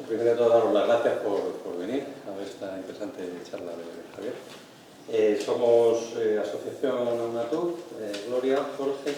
Primero de todo, daros las gracias por venir a ver esta interesante charla de Javier. Somos Asociación UNATUR, Gloria, Jorge,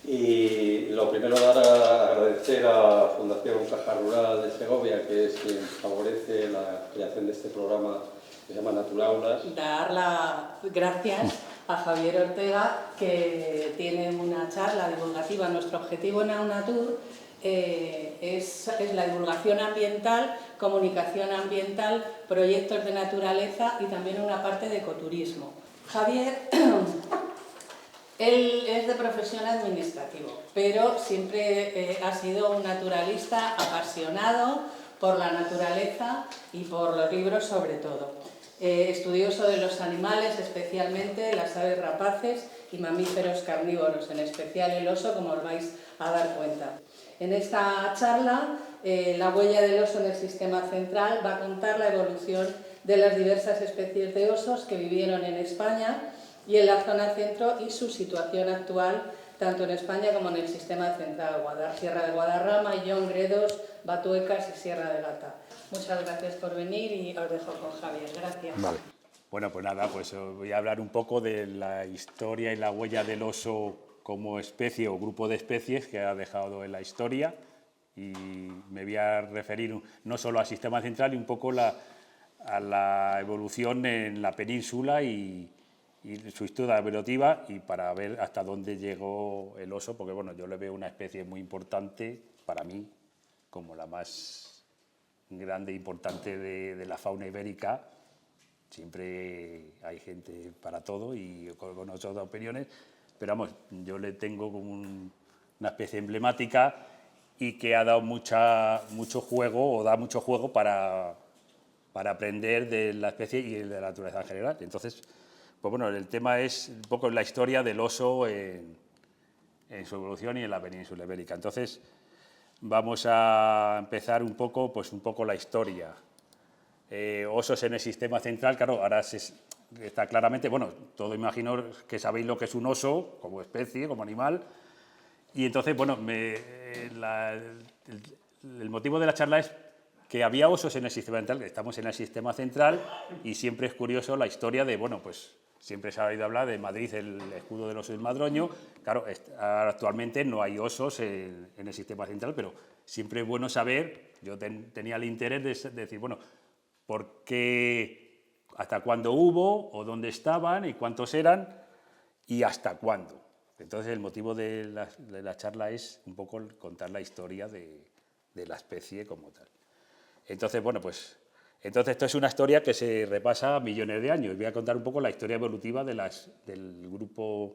y lo primero agradecer a la Fundación Caja Rural de Segovia, que es quien favorece la creación de este programa que se llama Naturaulas. Dar las gracias a Javier Ortega, que tiene una charla divulgativa. Nuestro objetivo en UNATUR es la divulgación ambiental, comunicación ambiental, proyectos de naturaleza y también una parte de ecoturismo. Javier, él es de profesión administrativo, pero siempre ha sido un naturalista apasionado por la naturaleza y por los libros sobre todo. Estudioso de los animales, especialmente las aves rapaces y mamíferos carnívoros, en especial el oso, como os vais a dar cuenta. En esta charla, la huella del oso en el sistema central va a contar la evolución de las diversas especies de osos que vivieron en España y en la zona centro y su situación actual, tanto en España como en el sistema central, Sierra de Guadarrama, Illón, Gredos, Batuecas y Sierra de Gata. Muchas gracias por venir y os dejo con Javier. Gracias. Vale. Bueno, pues nada, pues voy a hablar un poco de la historia y la huella del oso como especie o grupo de especies que ha dejado en la historia, y me voy a referir no solo al sistema central y un poco a la evolución en la península y su historia evolutiva, y para ver hasta dónde llegó el oso, porque bueno, yo le veo una especie muy importante para mí, como la más grande e importante de la fauna ibérica. Siempre hay gente para todo y con otras opiniones, pero vamos, yo le tengo como una especie emblemática y que ha dado mucho juego, o da mucho juego para aprender de la especie y de la naturaleza en general. Entonces, pues bueno, el tema es un poco la historia del oso en su evolución y en la península ibérica. Entonces, vamos a empezar un poco la historia. Osos en el sistema central, claro, ahora está claramente, bueno, todo imagino que sabéis lo que es un oso como especie, como animal, y entonces, bueno, el motivo de la charla es que había osos en el sistema central, que estamos en el sistema central, y siempre es curioso la historia de, bueno, pues siempre se ha oído hablar de Madrid, el escudo del oso del Madroño. Claro, actualmente no hay osos en el sistema central, pero siempre es bueno saber, yo tenía el interés de decir, bueno, ¿por qué, hasta cuándo hubo, o dónde estaban, y cuántos eran, y hasta cuándo? Entonces, el motivo de la charla es un poco contar la historia de la especie como tal. Entonces, bueno, pues esto es una historia que se repasa millones de años. Voy a contar un poco la historia evolutiva del grupo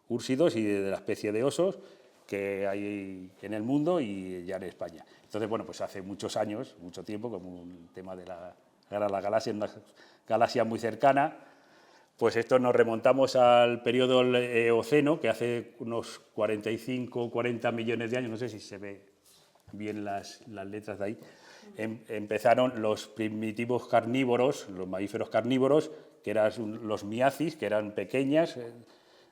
úrsidos y de la especie de osos que hay en el mundo y ya en España. Entonces, bueno, pues hace muchos años, mucho tiempo, como un tema de la galaxia, una galaxia muy cercana, pues esto nos remontamos al periodo Eoceno, que hace unos 45 o 40 millones de años, no sé si se ve bien las letras de ahí. Empezaron los primitivos carnívoros, los mamíferos carnívoros, que eran los miacis, que eran pequeñas,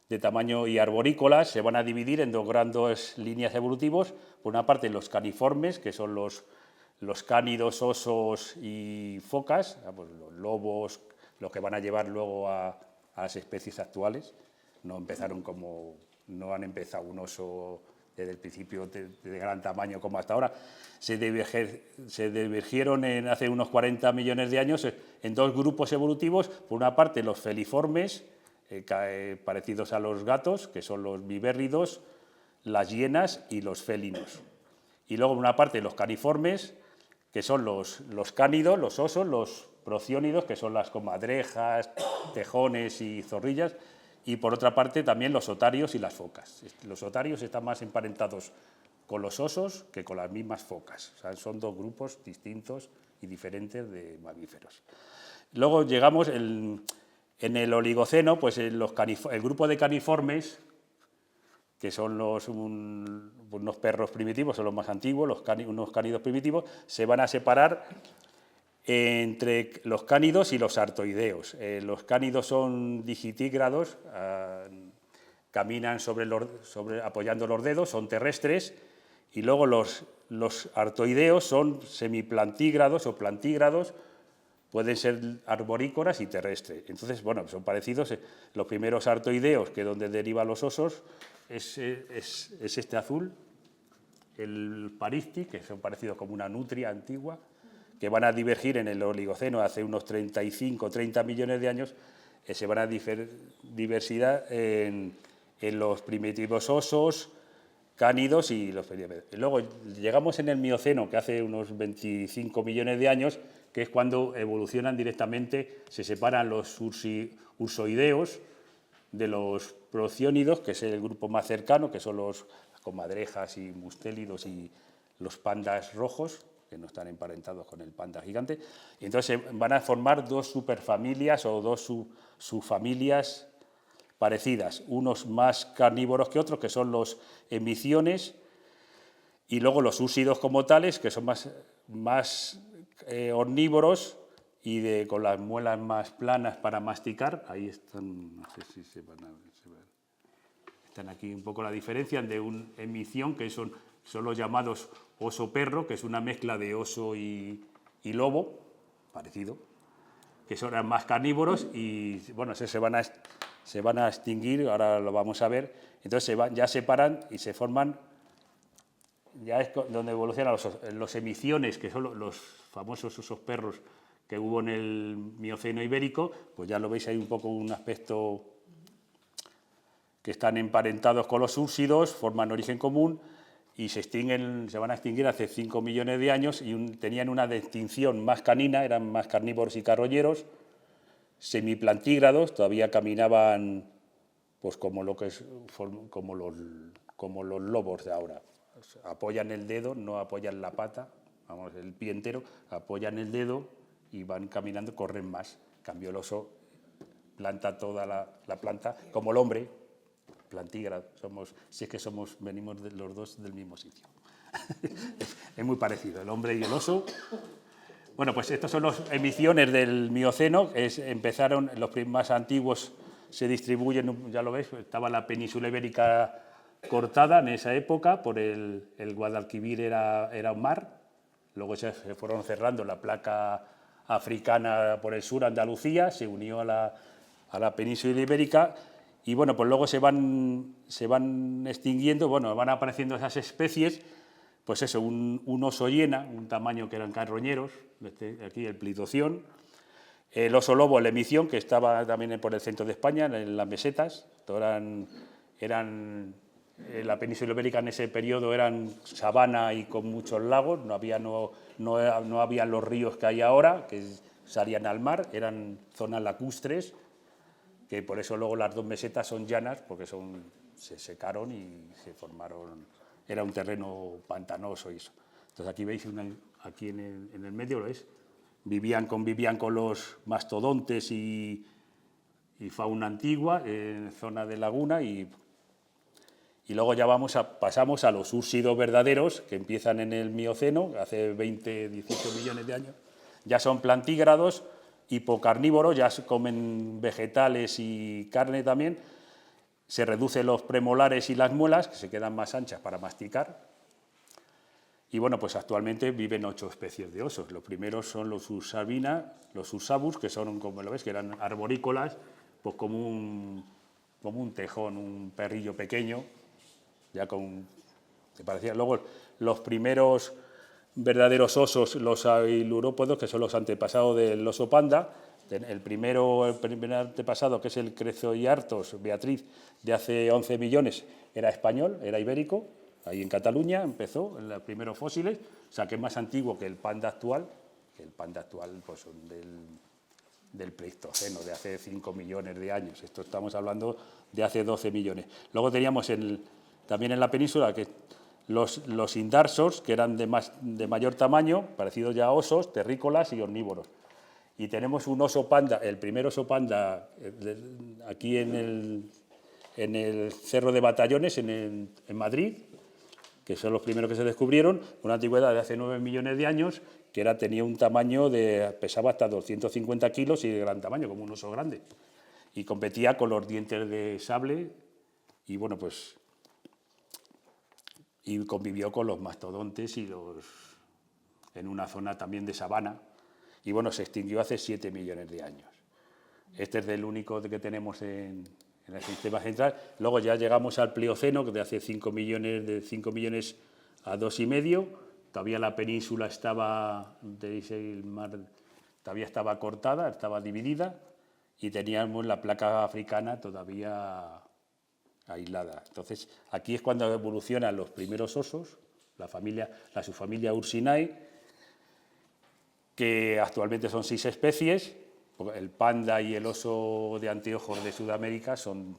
de tamaño y arborícolas. Se van a dividir en dos grandes líneas evolutivas. Por una parte, los caniformes, que son los cánidos, osos y focas, pues los lobos, los que van a llevar luego a las especies actuales. No han empezado un oso desde el principio de gran tamaño como hasta ahora. Se divergieron hace unos 40 millones de años en dos grupos evolutivos. Por una parte, los feliformes, parecidos a los gatos, que son los vivérridos, las hienas y los felinos. Y luego, por una parte, los caniformes, que son los cánidos, los osos, los prociónidos, que son las comadrejas, tejones y zorrillas. Y por otra parte también los otarios y las focas. Los otarios están más emparentados con los osos que con las mismas focas. O sea, son dos grupos distintos y diferentes de mamíferos. Luego llegamos en el Oligoceno, pues el grupo de caniformes, que son unos perros primitivos, son los más antiguos, unos cánidos primitivos, se van a separar entre los cánidos y los artoideos. Los cánidos son digitígrados, caminan apoyando los dedos, son terrestres, Y luego los artoideos son semiplantígrados o plantígrados, pueden ser arborícolas y terrestres. Entonces, bueno, son parecidos. Los primeros artoideos, que es donde derivan los osos, es este azul, el Paristic, que son parecidos como una nutria antigua, que van a divergir en el Oligoceno hace unos 35-30 millones de años, se van a diversidad en los primitivos osos, cánidos y los periópedos. Luego llegamos en el Mioceno, que hace unos 25 millones de años, que es cuando evolucionan directamente, se separan los ursoideos de los prociónidos, que es el grupo más cercano, que son los comadrejas y mustélidos y los pandas rojos, que no están emparentados con el panda gigante, y entonces van a formar dos superfamilias o dos subfamilias parecidas, unos más carnívoros que otros, que son los emiciones, y luego los úsidos como tales, que son más omnívoros y con las muelas más planas para masticar. Ahí están, no sé si se van a ver. Están aquí un poco la diferencia de un emisión, que son los llamados oso-perro, que es una mezcla de oso y lobo, parecido, que son más carnívoros y, bueno, se van a extinguir, ahora lo vamos a ver. Entonces ya separan y se forman, ya es donde evolucionan los emisiones, que son los famosos osos perros que hubo en el Mioceno ibérico, pues ya lo veis ahí un poco un aspecto que están emparentados con los úrsidos, forman origen común y se van a extinguir hace 5 millones de años y tenían una distinción más canina, eran más carnívoros y carroñeros, semiplantígrados, todavía caminaban pues como los lobos de ahora. Apoyan el dedo, no apoyan la pata, vamos, el pie entero, apoyan el dedo y van caminando, corren más. En cambio el oso planta toda la planta, como el hombre, plantígrado, si es que venimos los dos del mismo sitio. Es muy parecido, el hombre y el oso. Bueno, pues estas son las emisiones del Mioceno, empezaron, los más antiguos se distribuyen, ya lo veis, estaba la península ibérica cortada en esa época, por el Guadalquivir era un mar, luego se fueron cerrando la placa africana por el sur, Andalucía, se unió a la península ibérica. Y bueno, pues luego se van extinguiendo, bueno, van apareciendo esas especies, pues eso, un oso hiena, un tamaño que eran carroñeros, aquí el Plitoción, el oso lobo, la emisión, que estaba también por el centro de España, en las mesetas, eran en la península ibérica en ese periodo eran sabana y con muchos lagos, no había los ríos que hay ahora, que salían al mar, eran zonas lacustres, que por eso luego las dos mesetas son llanas, porque se secaron y se formaron, era un terreno pantanoso y eso. Entonces aquí veis, aquí en el medio lo veis, convivían con los mastodontes y fauna antigua en zona de laguna y luego ya pasamos a los úrsidos verdaderos, que empiezan en el Mioceno, hace 20-18 millones de años, ya son plantígrados, hipocarnívoros, ya comen vegetales y carne también, se reducen los premolares y las muelas, que se quedan más anchas para masticar, y bueno, pues actualmente viven 8 especies de osos. Los primeros son los Ursabina, los Ursabus, que son, como lo ves, que eran arborícolas, pues como un tejón, un perrillo pequeño, ya te parecía. Luego los primeros verdaderos osos, los ailurópodos, que son los antepasados del oso panda. El primer antepasado, que es el Crezoiartos Beatriz, de hace 11 millones, era español, era ibérico, ahí en Cataluña empezó, en los primeros fósiles, o sea que es más antiguo que el panda actual, pues son del Pleistoceno, de hace 5 millones de años. Esto estamos hablando de hace 12 millones. Luego teníamos también en la península que los indarsos, que eran de mayor tamaño, parecidos ya a osos, terrícolas y omnívoros. Y tenemos un oso panda, el primer oso panda aquí en el Cerro de Batallones, en Madrid, que son los primeros que se descubrieron, una antigüedad de hace 9 millones de años, que tenía un tamaño pesaba hasta 250 kilos y de gran tamaño, como un oso grande. Y competía con los dientes de sable y bueno, pues y convivió con los mastodontes en una zona también de sabana, y bueno, se extinguió hace 7 millones de años. Este es el único que tenemos en el sistema central. Luego ya llegamos al Plioceno, que de hace 5 millones, de 5 millones a 2,5. Todavía la península estaba, el mar, todavía estaba cortada, estaba dividida, y teníamos la placa africana todavía aislada. Entonces, aquí es cuando evolucionan los primeros osos, la subfamilia Ursinae, que actualmente son 6 especies. El panda y el oso de anteojos de Sudamérica son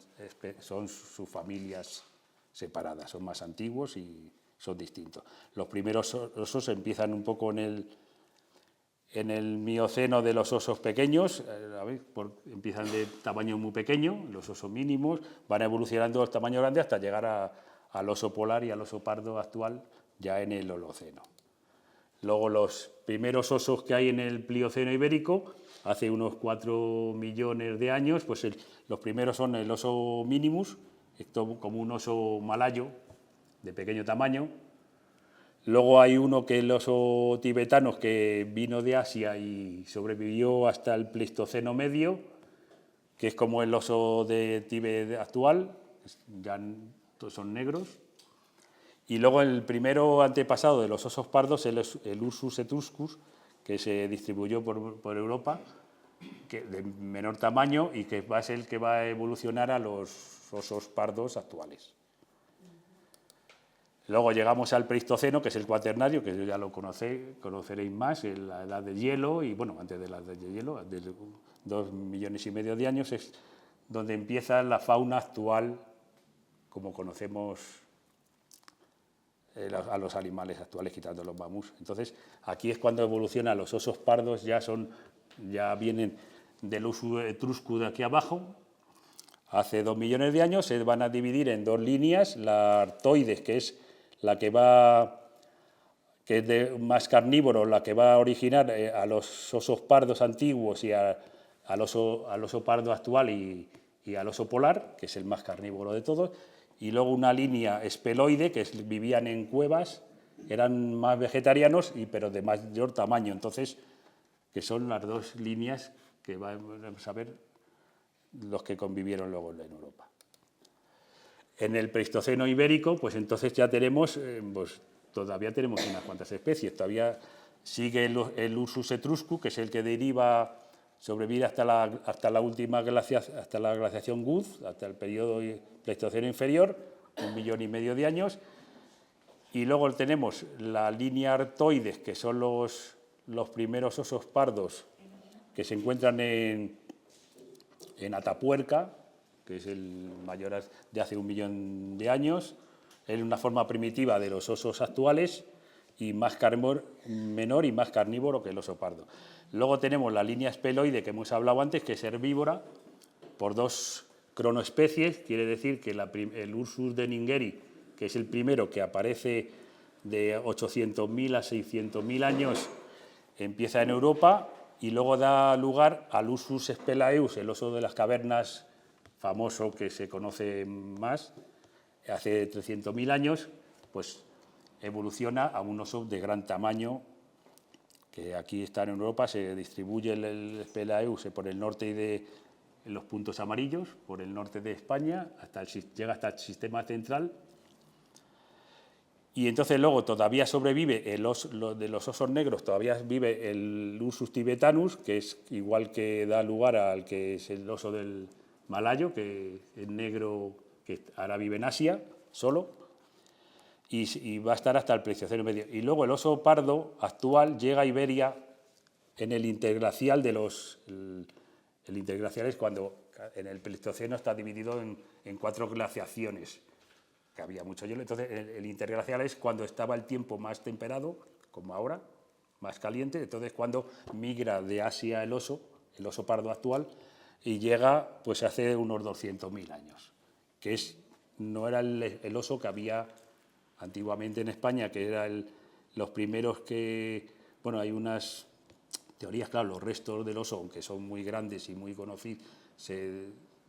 subfamilias separadas, son más antiguos y son distintos. Los primeros osos empiezan un poco en el Mioceno de los osos pequeños, empiezan de tamaño muy pequeño, los osos mínimos, van evolucionando al tamaño grande hasta llegar al oso polar y al oso pardo actual ya en el Holoceno. Luego los primeros osos que hay en el Plioceno ibérico, hace unos 4 millones de años, pues los primeros son el oso minimus, como un oso malayo de pequeño tamaño. Luego hay uno que es el oso tibetano, que vino de Asia y sobrevivió hasta el Pleistoceno medio, que es como el oso de Tíbet actual, ya todos son negros. Y luego el primero antepasado de los osos pardos es el Ursus etruscus, que se distribuyó por Europa, de menor tamaño, y que va a ser el que va a evolucionar a los osos pardos actuales. Luego llegamos al Pleistoceno, que es el Cuaternario, que ya lo conoceréis más, en la edad del hielo, y bueno, antes de la edad del hielo, de 2,5 millones de años, es donde empieza la fauna actual, como conocemos a los animales actuales, quitando los mamús. Entonces, aquí es cuando evolucionan los osos pardos, ya vienen del Ursus etruscus de aquí abajo. Hace 2 millones de años se van a dividir en 2 líneas, la Artoides, que es la que es más carnívoro, la que va a originar a los osos pardos antiguos y al oso pardo actual y al oso polar, que es el más carnívoro de todos. Y luego una línea espeloide, que vivían en cuevas, eran más vegetarianos, pero de mayor tamaño. Entonces, que son las 2 líneas que vamos a ver los que convivieron luego en Europa. En el Pleistoceno ibérico, pues entonces ya tenemos, todavía tenemos unas cuantas especies. Todavía sigue el Ursus etruscus, que es el que sobrevivir hasta la última hasta la glaciación Guth, hasta el periodo Pleistoceno inferior, 1,5 millones de años. Y luego tenemos la línea Artoides, que son los primeros osos pardos que se encuentran en Atapuerca, que es el mayor de hace 1 millón de años. Es una forma primitiva de los osos actuales y menor y más carnívoro que el oso pardo. Luego tenemos la línea espeloide que hemos hablado antes, que es herbívora, por 2 cronoespecies. Quiere decir que el Ursus de Ningeri, que es el primero que aparece de 800.000 a 600.000 años, empieza en Europa y luego da lugar al Ursus spelaeus, el oso de las cavernas famoso que se conoce más, hace 300.000 años, pues evoluciona a un oso de gran tamaño, que aquí está en Europa. Se distribuye el Spelaeus por el norte en los puntos amarillos, por el norte de España, llega hasta el sistema central. Y entonces luego todavía sobrevive de los osos negros, todavía vive el Ursus tibetanus, que es igual, que da lugar al que es el oso del malayo, que es negro, que ahora vive en Asia solo, y va a estar hasta el Pleistoceno medio. Y luego el oso pardo actual llega a Iberia en el interglacial el interglacial es cuando en el Pleistoceno está dividido en 4 glaciaciones, que había mucho hielo. Entonces el interglacial es cuando estaba el tiempo más temperado, como ahora, más caliente. Entonces cuando migra de Asia el oso pardo actual, y llega pues hace unos 200.000 años, que no era el oso que había antiguamente en España, que era los primeros que... Bueno, hay unas teorías, claro, los restos del oso, aunque son muy grandes y muy conocidos,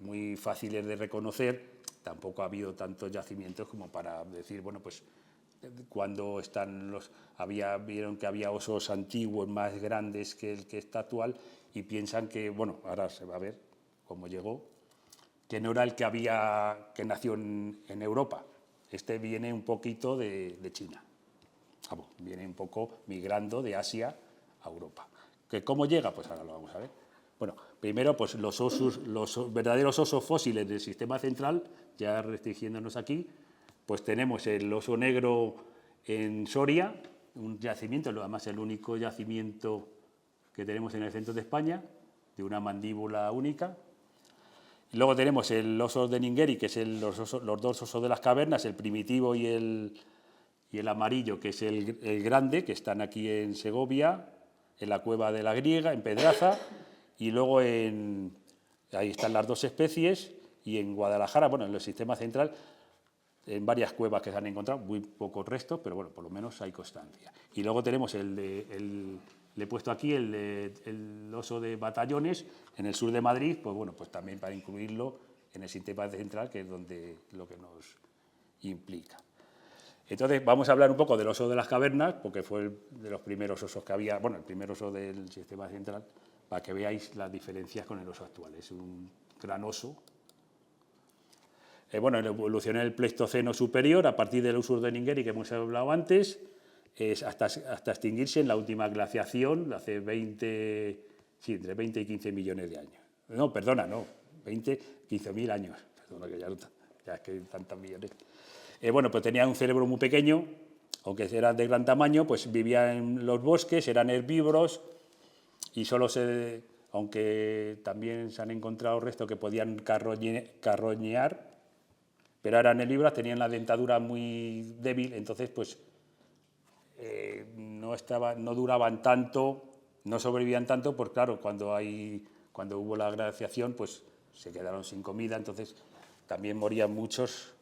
muy fáciles de reconocer, tampoco ha habido tantos yacimientos como para decir, bueno, pues cuando vieron que había osos antiguos más grandes que el que está actual y piensan que, bueno, ahora se va a ver cómo llegó, que no era el que nació en Europa. Este viene un poquito de China. Viene un poco migrando de Asia a Europa. ¿Cómo llega? Pues ahora lo vamos a ver. Bueno, primero, pues los verdaderos osos fósiles del sistema central, ya restringiéndonos aquí, pues tenemos el oso negro en Soria, un yacimiento, además el único yacimiento que tenemos en el centro de España, de una mandíbula única. Y luego tenemos el oso de Ningeri, que es los dos osos de las cavernas, el primitivo y el amarillo, que es el grande, que están aquí en Segovia, en la cueva de la Griega, en Pedraza, y luego ahí están las dos especies, y en Guadalajara, bueno, en el sistema central, en varias cuevas que se han encontrado, muy pocos restos, pero bueno, por lo menos hay constancia. Y luego tenemos le he puesto aquí el oso de Batallones, en el sur de Madrid, pues bueno, pues también para incluirlo en el sistema central, que es lo que nos implica. Entonces, vamos a hablar un poco del oso de las cavernas, porque fue de los primeros osos que había, bueno, el primer oso del sistema central, para que veáis las diferencias con el oso actual. Es un gran oso. Bueno, evolucionó en el Pleistoceno superior, a partir del Osus de Ningeri, que hemos hablado antes, hasta extinguirse en la última glaciación, hace entre 20 y 15 millones de años. No, perdona, no, 15.000 años. Perdona, que ya es que hay tantos millones. Bueno, pues tenía un cerebro muy pequeño, aunque eran de gran tamaño, pues vivía en los bosques, eran herbívoros y aunque también se han encontrado restos que podían carroñear, pero eran herbívoros, tenían la dentadura muy débil, entonces pues no duraban tanto, no sobrevivían tanto, pues claro, cuando hubo la glaciación, pues se quedaron sin comida, entonces también morían muchos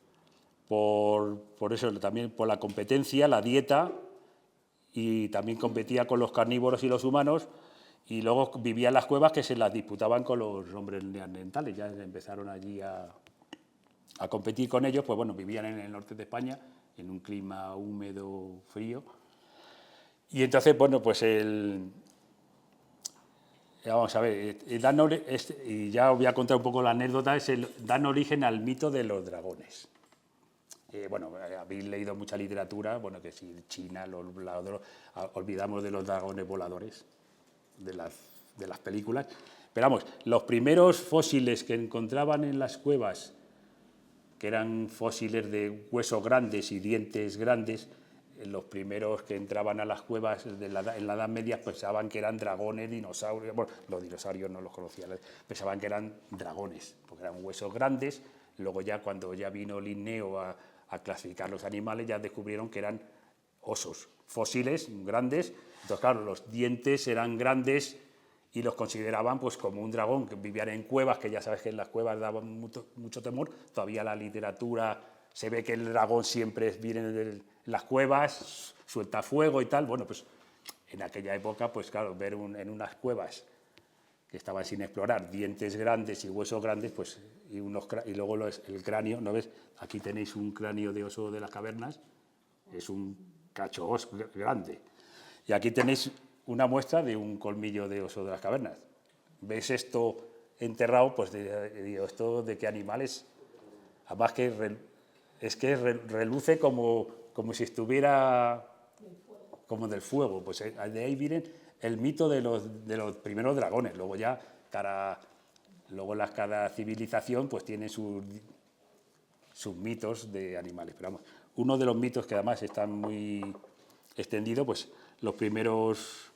por eso, también por la competencia, la dieta, y también competía con los carnívoros y los humanos, y luego vivía en las cuevas que se las disputaban con los hombres neandertales, ya empezaron allí a competir con ellos, pues bueno, vivían en el norte de España, en un clima húmedo, frío, y entonces, bueno, pues vamos a ver, y ya os voy a contar un poco la anécdota, dan origen al mito de los dragones. Bueno, habéis leído mucha literatura, bueno, que si China, los voladores, olvidamos de los dragones voladores de las películas, pero vamos, los primeros fósiles que encontraban en las cuevas, que eran fósiles de huesos grandes y dientes grandes, los primeros que entraban a las cuevas en la Edad Media pensaban que eran dragones, dinosaurios, bueno, los dinosaurios no los conocían, pensaban que eran dragones, porque eran huesos grandes. Luego ya cuando ya vino Linneo a clasificar los animales, ya descubrieron que eran osos fósiles grandes. Entonces, claro, los dientes eran grandes y los consideraban pues como un dragón, que vivían en cuevas, que ya sabes que en las cuevas daban mucho temor. Todavía la literatura se ve que el dragón siempre viene de las cuevas, suelta fuego y tal. Bueno, pues en aquella época, pues claro, ver en unas cuevas que estaban sin explorar, dientes grandes y huesos grandes, pues, y luego el cráneo, ¿no ves? Aquí tenéis un cráneo de oso de las cavernas, es un cacho oso grande. Y aquí tenéis una muestra de un colmillo de oso de las cavernas. ¿Ves esto enterrado? Pues digo, ¿esto de qué animal es? Además que reluce como si estuviera como del fuego. Pues de ahí viene el mito de los primeros dragones. Luego ya cada civilización pues tiene sus mitos de animales. Pero vamos, uno de los mitos que además están muy extendidos, pues los primeros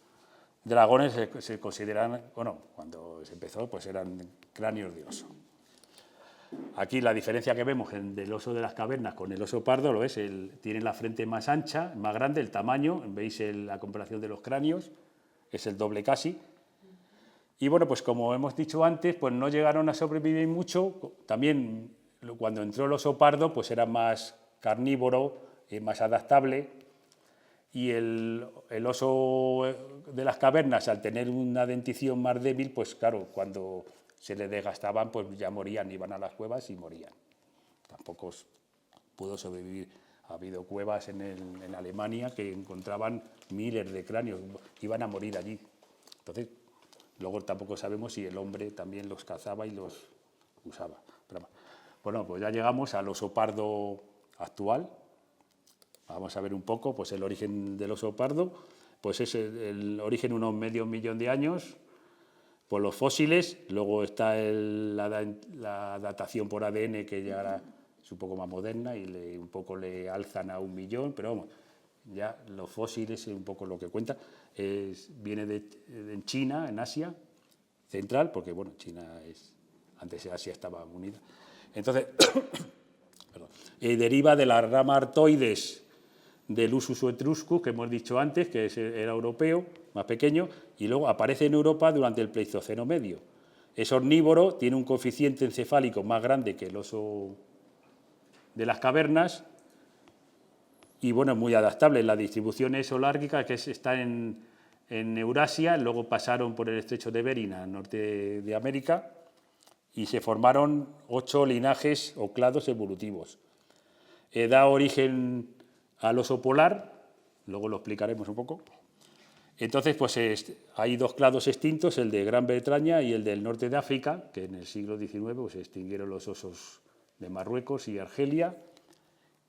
dragones se consideran, bueno, cuando se empezó, pues eran cráneos de oso. Aquí la diferencia que vemos del oso de las cavernas con el oso pardo, lo ves, tiene la frente más ancha, más grande, el tamaño, veis la comparación de los cráneos, es el doble casi. Y bueno, pues como hemos dicho antes, pues no llegaron a sobrevivir mucho. También cuando entró el oso pardo, pues era más carnívoro, más adaptable. Y el oso de las cavernas, al tener una dentición más débil, pues claro, cuando se le desgastaban, pues ya morían, iban a las cuevas y morían. Tampoco pudo sobrevivir Ha habido cuevas en Alemania que encontraban miles de cráneos, iban a morir allí. Entonces, luego tampoco sabemos si el hombre también los cazaba y los usaba. Pero, bueno, pues ya llegamos al oso pardo actual. Vamos a ver un poco pues, el origen del oso pardo. Pues es el origen unos medio millón de años por los fósiles. Luego está la datación por ADN, que ya es un poco más moderna y un poco le alzan a 1 millón, pero vamos, ya los fósiles es un poco lo que cuenta. Viene de China, en Asia central, porque bueno, China antes Asia estaba unida. Entonces, deriva de la rama Artoides del Ursus etruscus, que hemos dicho antes, que era europeo, más pequeño, y luego aparece en Europa durante el Pleistoceno medio. Es omnívoro, tiene un coeficiente encefálico más grande que el oso de las cavernas, y bueno, es muy adaptable. La distribución es holárquica, que está en Eurasia, luego pasaron por el estrecho de Bering al norte de América, y se formaron 8 linajes o clados evolutivos. Da origen al oso polar, luego lo explicaremos un poco. Entonces, pues hay 2 clados extintos, el de Gran Bretaña y el del norte de África, que en el siglo XIX pues, se extinguieron los osos de Marruecos y Argelia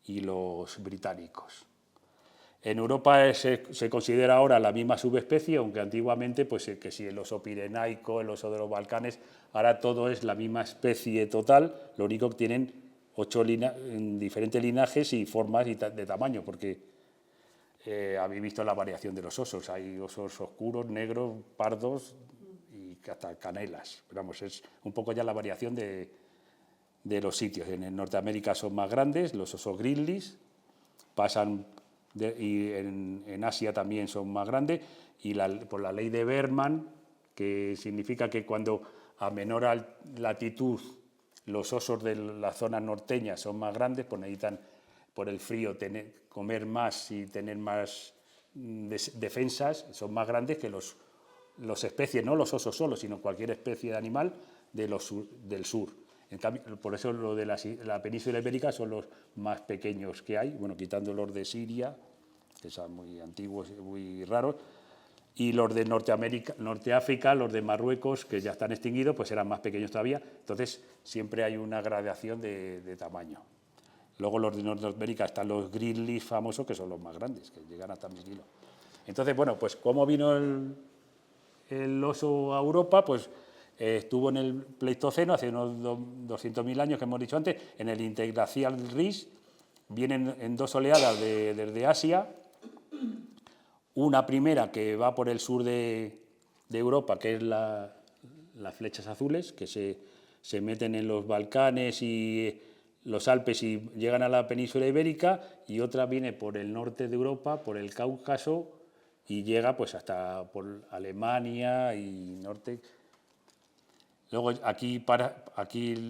y los británicos. En Europa se considera ahora la misma subespecie, aunque antiguamente, pues que si el oso pirenaico, el oso de los Balcanes, ahora todo es la misma especie total, lo único que tienen 8 diferentes linajes y formas de tamaño, porque habéis visto la variación de los osos, hay osos oscuros, negros, pardos y hasta canelas. Pero vamos, es un poco ya la variación de los sitios. En Norteamérica son más grandes, los osos grizzlies, y en Asia también son más grandes, y por la ley de Berman, que significa que cuando a menor latitud los osos de la zona norteña son más grandes, pues necesitan por el frío comer más y tener más defensas, son más grandes que los especies, no los osos solos, sino cualquier especie de animal del sur. En cambio, por eso lo de la península ibérica son los más pequeños que hay, bueno, quitando los de Siria, que son muy antiguos y muy raros, y los de Norteáfrica, los de Marruecos, que ya están extinguidos, pues eran más pequeños todavía. Entonces, siempre hay una gradación de tamaño. Luego los de Norteamérica están los grizzlies famosos, que son los más grandes, que llegan hasta 1000 kilos. Entonces, bueno, pues ¿cómo vino el oso a Europa? Pues estuvo en el Pleistoceno, hace unos 200.000 años, que hemos dicho antes, en el interglacial Ris. Vienen en 2 oleadas desde Asia. Una primera que va por el sur de Europa, que es las flechas azules, que se meten en los Balcanes y los Alpes y llegan a la península ibérica, y otra viene por el norte de Europa, por el Cáucaso, y llega pues hasta por Alemania y norte. Luego aquí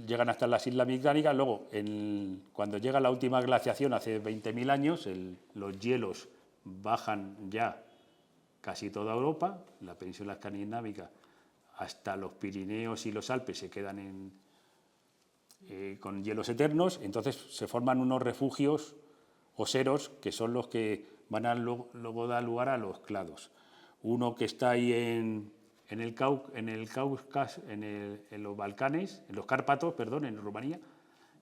llegan hasta las Islas Británicas. Luego, cuando llega la última glaciación, hace 20.000 años, los hielos bajan ya casi toda Europa, la península escandinávia hasta los Pirineos y los Alpes se quedan con hielos eternos. Entonces se forman unos refugios oseros que son los que van a luego dar lugar a los clados. Uno que está ahí en los Balcanes, en los Cárpatos, perdón, en Rumanía.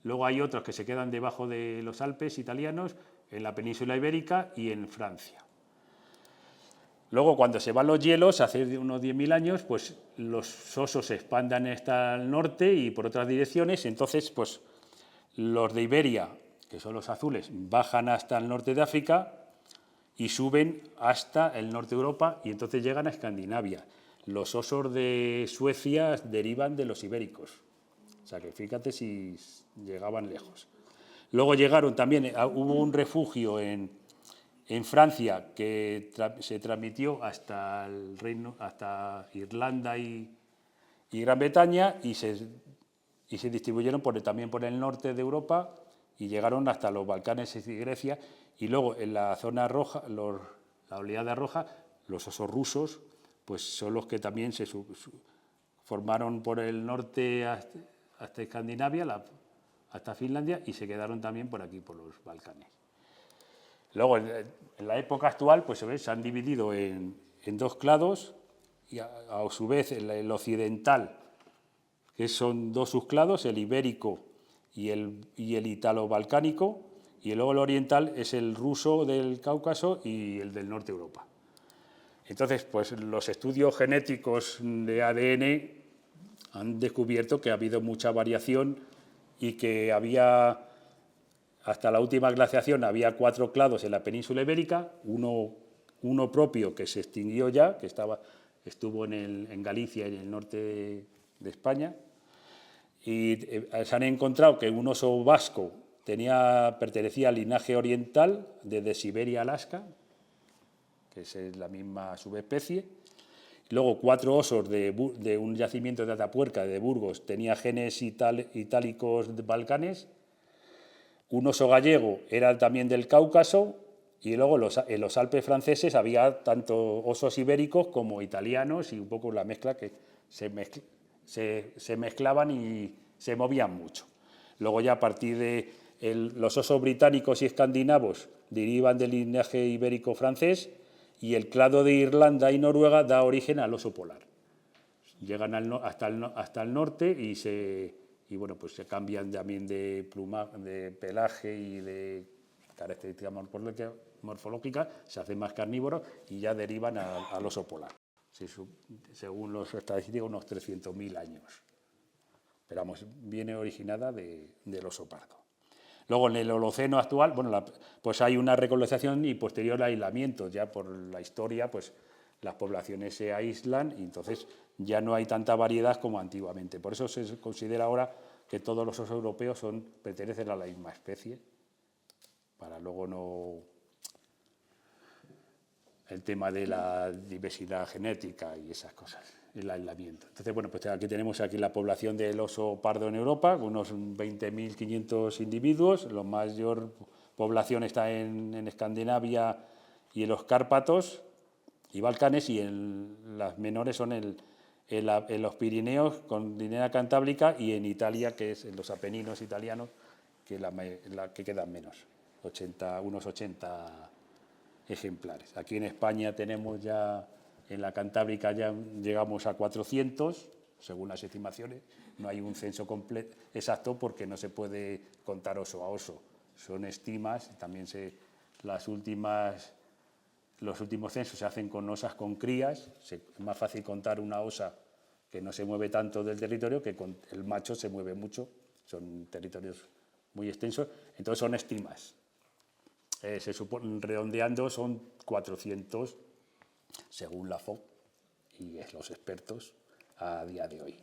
Luego hay otros que se quedan debajo de los Alpes italianos, en la península ibérica y en Francia. Luego, cuando se van los hielos, hace unos 10.000 años, pues los osos se expanden hasta el norte y por otras direcciones. Entonces, pues los de Iberia, que son los azules, bajan hasta el norte de África y suben hasta el norte de Europa, y entonces llegan a Escandinavia. Los osos de Suecia derivan de los ibéricos. O sea que fíjate si llegaban lejos. Luego llegaron también, hubo un refugio en Francia que se transmitió hasta hasta Irlanda y Gran Bretaña, y se distribuyeron también por el norte de Europa y llegaron hasta los Balcanes y Grecia. Y luego en la zona roja, la oleada roja, los osos rusos, pues son los que también se formaron por el norte hasta Escandinavia, hasta Finlandia, y se quedaron también por aquí, por los Balcanes. Luego, en la época actual, pues se han dividido en dos clados, y a su vez el occidental, que son dos subclados, el ibérico y el italo-balcánico, y luego el oriental es el ruso del Cáucaso y el del norte de Europa. Entonces, pues los estudios genéticos de ADN han descubierto que ha habido mucha variación y que había, hasta la última glaciación, había 4 clados en la península ibérica, uno propio que se extinguió ya, que estuvo en Galicia, en el norte de España, y se han encontrado que un oso vasco pertenecía al linaje oriental, desde Siberia a Alaska, que es la misma subespecie. Luego 4 osos de un yacimiento de Atapuerca, de Burgos, tenía genes itálicos de Balcanes. Un oso gallego era también del Cáucaso, y luego en los Alpes franceses había tanto osos ibéricos como italianos, y un poco la mezcla que se mezclaban y se movían mucho. Luego ya a partir de los osos británicos y escandinavos derivan del linaje ibérico francés, y el clado de Irlanda y Noruega da origen al oso polar. Llegan hasta el norte y bueno, pues se cambian también de pelaje y de características morfológicas, se hacen más carnívoros y ya derivan al oso polar. Según los estadísticos, unos 300.000 años. Pero vamos, viene originada del oso pardo. Luego, en el Holoceno actual, bueno, pues hay una recolonización y posterior aislamiento. Ya por la historia, pues las poblaciones se aíslan y entonces ya no hay tanta variedad como antiguamente. Por eso se considera ahora que todos los osos europeos pertenecen a la misma especie, para luego no... el tema de la diversidad genética y esas cosas, el aislamiento. Entonces, bueno, pues aquí tenemos la población del oso pardo en Europa, unos 20.500 individuos. La mayor población está en Escandinavia y en los Cárpatos y Balcanes, y las menores son en los Pirineos, con Cordillera Cantábrica, y en Italia, que es en los Apeninos italianos, que quedan menos, unos 80 ejemplares. Aquí en España tenemos ya, en la Cantábrica ya llegamos a 400, según las estimaciones. No hay un censo completo exacto porque no se puede contar oso a oso. Son estimas, también los últimos censos se hacen con osas con crías. Es más fácil contar una osa que no se mueve tanto del territorio que el macho se mueve mucho. Son territorios muy extensos, entonces son estimas. Se supone, redondeando, son 400 según la FOC y los expertos a día de hoy.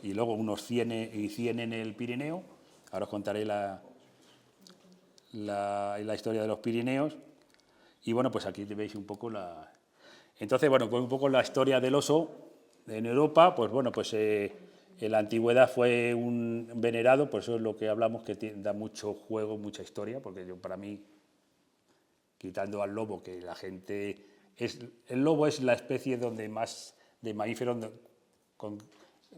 Y luego unos 100 en el Pirineo. Ahora os contaré la historia de los Pirineos. Y bueno, pues aquí veis un poco Entonces, bueno, pues un poco la historia del oso en Europa. Pues bueno, pues en la antigüedad fue un venerado, por eso es lo que hablamos, que da mucho juego, mucha historia, porque para mí, quitando al lobo, que la gente... el lobo es la especie donde más de mamíferos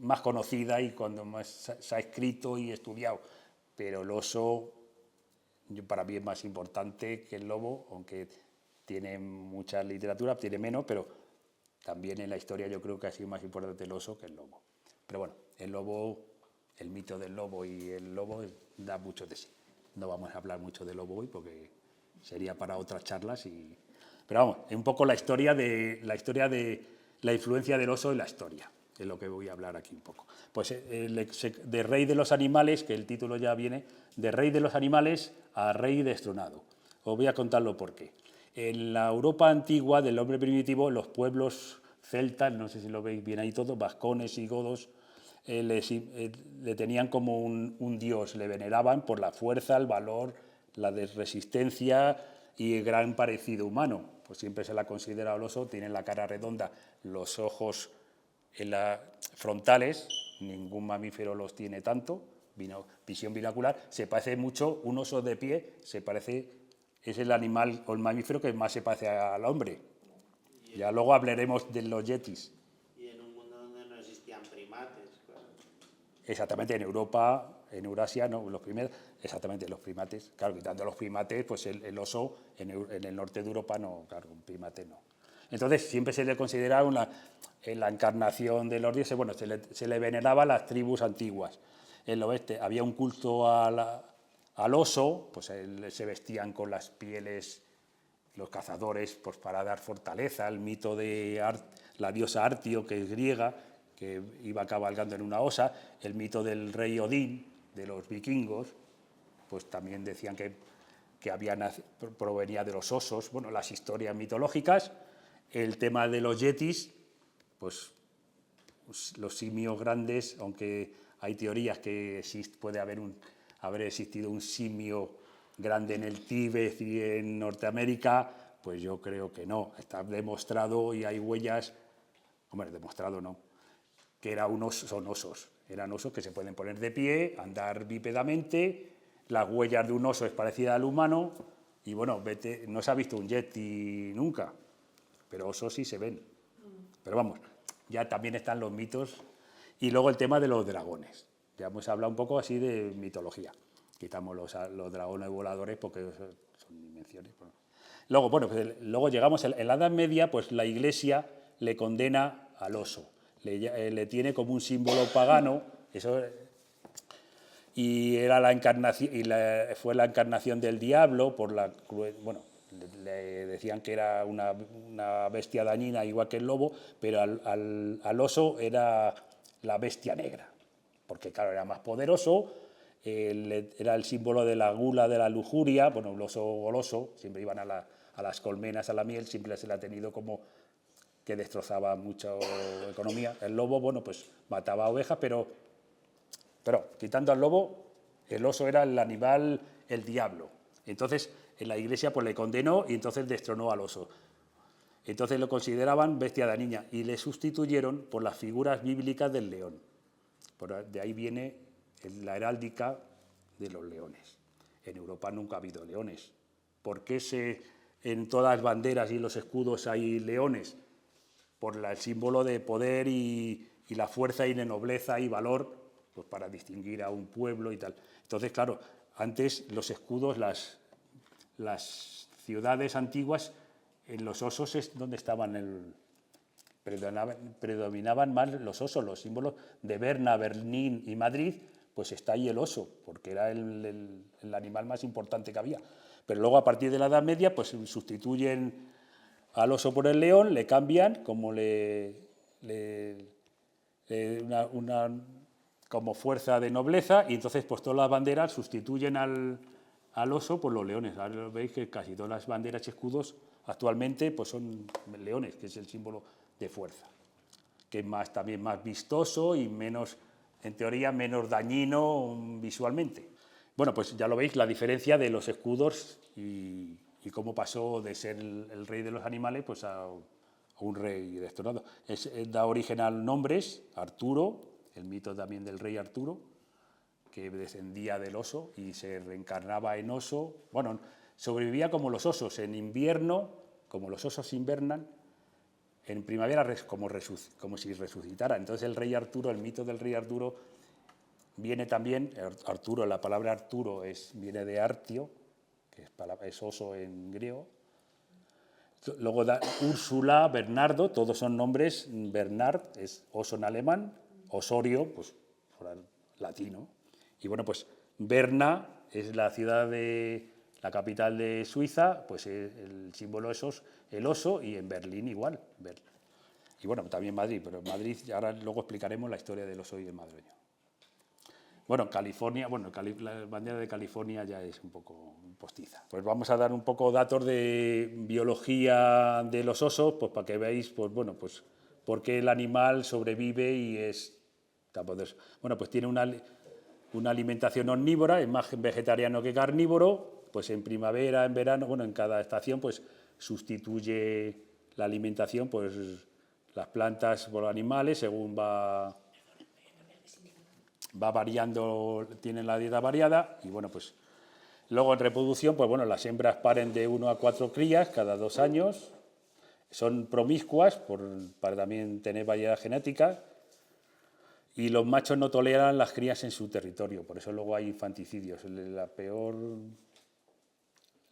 más conocida y cuando más se ha escrito y estudiado, pero el oso para mí es más importante que el lobo, aunque tiene mucha literatura, tiene menos, pero también en la historia yo creo que ha sido más importante el oso que el lobo. Pero bueno, el mito del lobo y el lobo da mucho de sí. No vamos a hablar mucho del lobo hoy porque sería para otras charlas. Pero vamos, es un poco la historia de la influencia del oso en la historia, es lo que voy a hablar aquí un poco. Pues de rey de los animales, que el título ya viene, de rey de los animales a rey destronado. Os voy a contarlo por qué. En la Europa antigua del hombre primitivo, los pueblos celtas, no sé si lo veis bien ahí todo, vascones y godos, le tenían como un dios, le veneraban por la fuerza, el valor, la resistencia y el gran parecido humano. Pues siempre se la considera al oso, tiene la cara redonda, los ojos frontales, ningún mamífero los tiene tanto, visión binocular, se parece mucho, un oso de pie es el animal o el mamífero que más se parece al hombre. Ya luego hablaremos de los yetis. Y en un mundo donde no existían primates, claro. Exactamente, en Europa En Eurasia, no, los primeros, exactamente, los primates. Claro, quitando los primates, pues el oso en el norte de Europa no, claro, un primate no. Entonces, siempre se le consideraba en la encarnación de los dioses, bueno, se le veneraba a las tribus antiguas. En el oeste había un culto al oso, pues se vestían con las pieles, los cazadores, pues para dar fortaleza. El mito de la diosa Artio, que es griega, que iba cabalgando en una osa. El mito del rey Odín, de los vikingos, pues también decían que provenía de los osos. Bueno, las historias mitológicas. El tema de los yetis, pues los simios grandes, aunque hay teorías que puede haber existido un simio grande en el Tíbet y en Norteamérica, pues yo creo que no. Está demostrado y hay huellas, hombre, demostrado no, que son osos. Eran osos que se pueden poner de pie, andar bípedamente. Las huellas de un oso es parecida al humano. Y bueno, no se ha visto un yeti nunca, pero osos sí se ven. Pero vamos, ya también están los mitos. Y luego el tema de los dragones. Ya hemos hablado un poco así de mitología. Quitamos los dragones voladores porque son dimensiones. Luego, bueno, pues luego llegamos en la Edad Media, pues la Iglesia le condena al oso. Le tiene como un símbolo pagano, y era la encarnación, fue la encarnación del diablo, bueno, le decían que era una bestia dañina igual que el lobo, pero al oso era la bestia negra, porque claro, era más poderoso, era el símbolo de la gula, de la lujuria. Bueno, el oso goloso, siempre iban a las colmenas, a la miel, siempre se le ha tenido como que destrozaba mucha economía. El lobo, bueno, pues mataba ovejas, pero quitando al lobo, el oso era el animal, el diablo. Entonces, en la Iglesia pues le condenó y entonces destronó al oso. Entonces lo consideraban bestia dañina y le sustituyeron por las figuras bíblicas del león. De ahí viene la heráldica de los leones. En Europa nunca ha habido leones. ¿Por qué en todas las banderas y los escudos hay leones? Por el símbolo de poder y la fuerza y de nobleza y valor, pues para distinguir a un pueblo y tal. Entonces, claro, antes los escudos, las ciudades antiguas, en los osos es donde predominaban más los osos, los símbolos de Berna, Berlín y Madrid, pues está ahí el oso, porque era el animal más importante que había. Pero luego, a partir de la Edad Media, pues sustituyen al oso por el león, le cambian como como fuerza de nobleza, y entonces pues todas las banderas sustituyen al oso por los leones. Ahora veis que casi todas las banderas y escudos actualmente pues son leones, que es el símbolo de fuerza, que es también más vistoso y menos, en teoría, menos dañino visualmente. Bueno, pues ya lo veis, la diferencia de los escudos y cómo pasó de ser el rey de los animales pues a un rey destronado. Da origen a nombres, Arturo, el mito también del rey Arturo, que descendía del oso y se reencarnaba en oso. Bueno, sobrevivía como los osos en invierno, como los osos invernan, en primavera como si resucitara. Entonces el rey Arturo, el mito del rey Arturo, viene también, Arturo, la palabra Arturo viene de Artio, que es oso en griego. Luego Úrsula, Bernardo, todos son nombres. Bernard es oso en alemán, Osorio, pues por latino. Y bueno, pues Berna es la capital de Suiza, pues el símbolo es el oso, y en Berlín igual. Y bueno, también Madrid, pero en Madrid ahora luego explicaremos la historia del oso y el madroño. Bueno, California, la bandera de California ya es un poco postiza. Pues vamos a dar un poco datos de biología de los osos, pues para que veáis, pues bueno, pues por qué el animal sobrevive y es tan poderoso. Bueno, pues tiene una alimentación omnívora, es más vegetariano que carnívoro, pues en primavera, en verano, bueno, en cada estación, pues sustituye la alimentación, pues las plantas por los animales, según va variando, tienen la dieta variada. Y bueno, pues luego en reproducción, pues bueno, las hembras paren de 1 a 4 crías cada 2 años, son promiscuas para también tener variedad genética, y los machos no toleran las crías en su territorio, por eso luego hay infanticidios.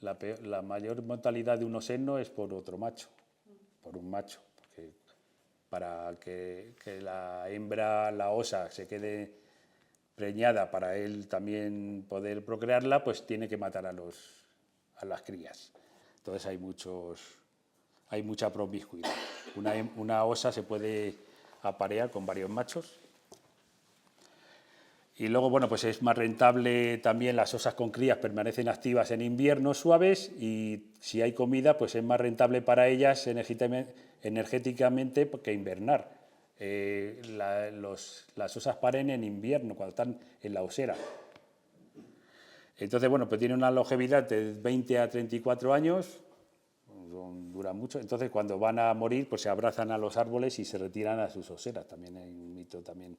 La mayor mortalidad de un oseno es por otro macho, por un macho, porque para que la hembra, la osa, se quede preñada para él también poder procrearla, pues tiene que matar a las crías. Entonces hay mucha promiscuidad. Una osa se puede aparear con varios machos. Y luego, bueno, pues es más rentable también, las osas con crías permanecen activas en inviernos suaves y si hay comida, pues es más rentable para ellas energéticamente que invernar. Las osas paren en invierno, cuando están en la osera. Entonces, bueno, pues tiene una longevidad de 20 a 34 años, dura mucho. Entonces, cuando van a morir, pues se abrazan a los árboles y se retiran a sus oseras. También hay un mito también.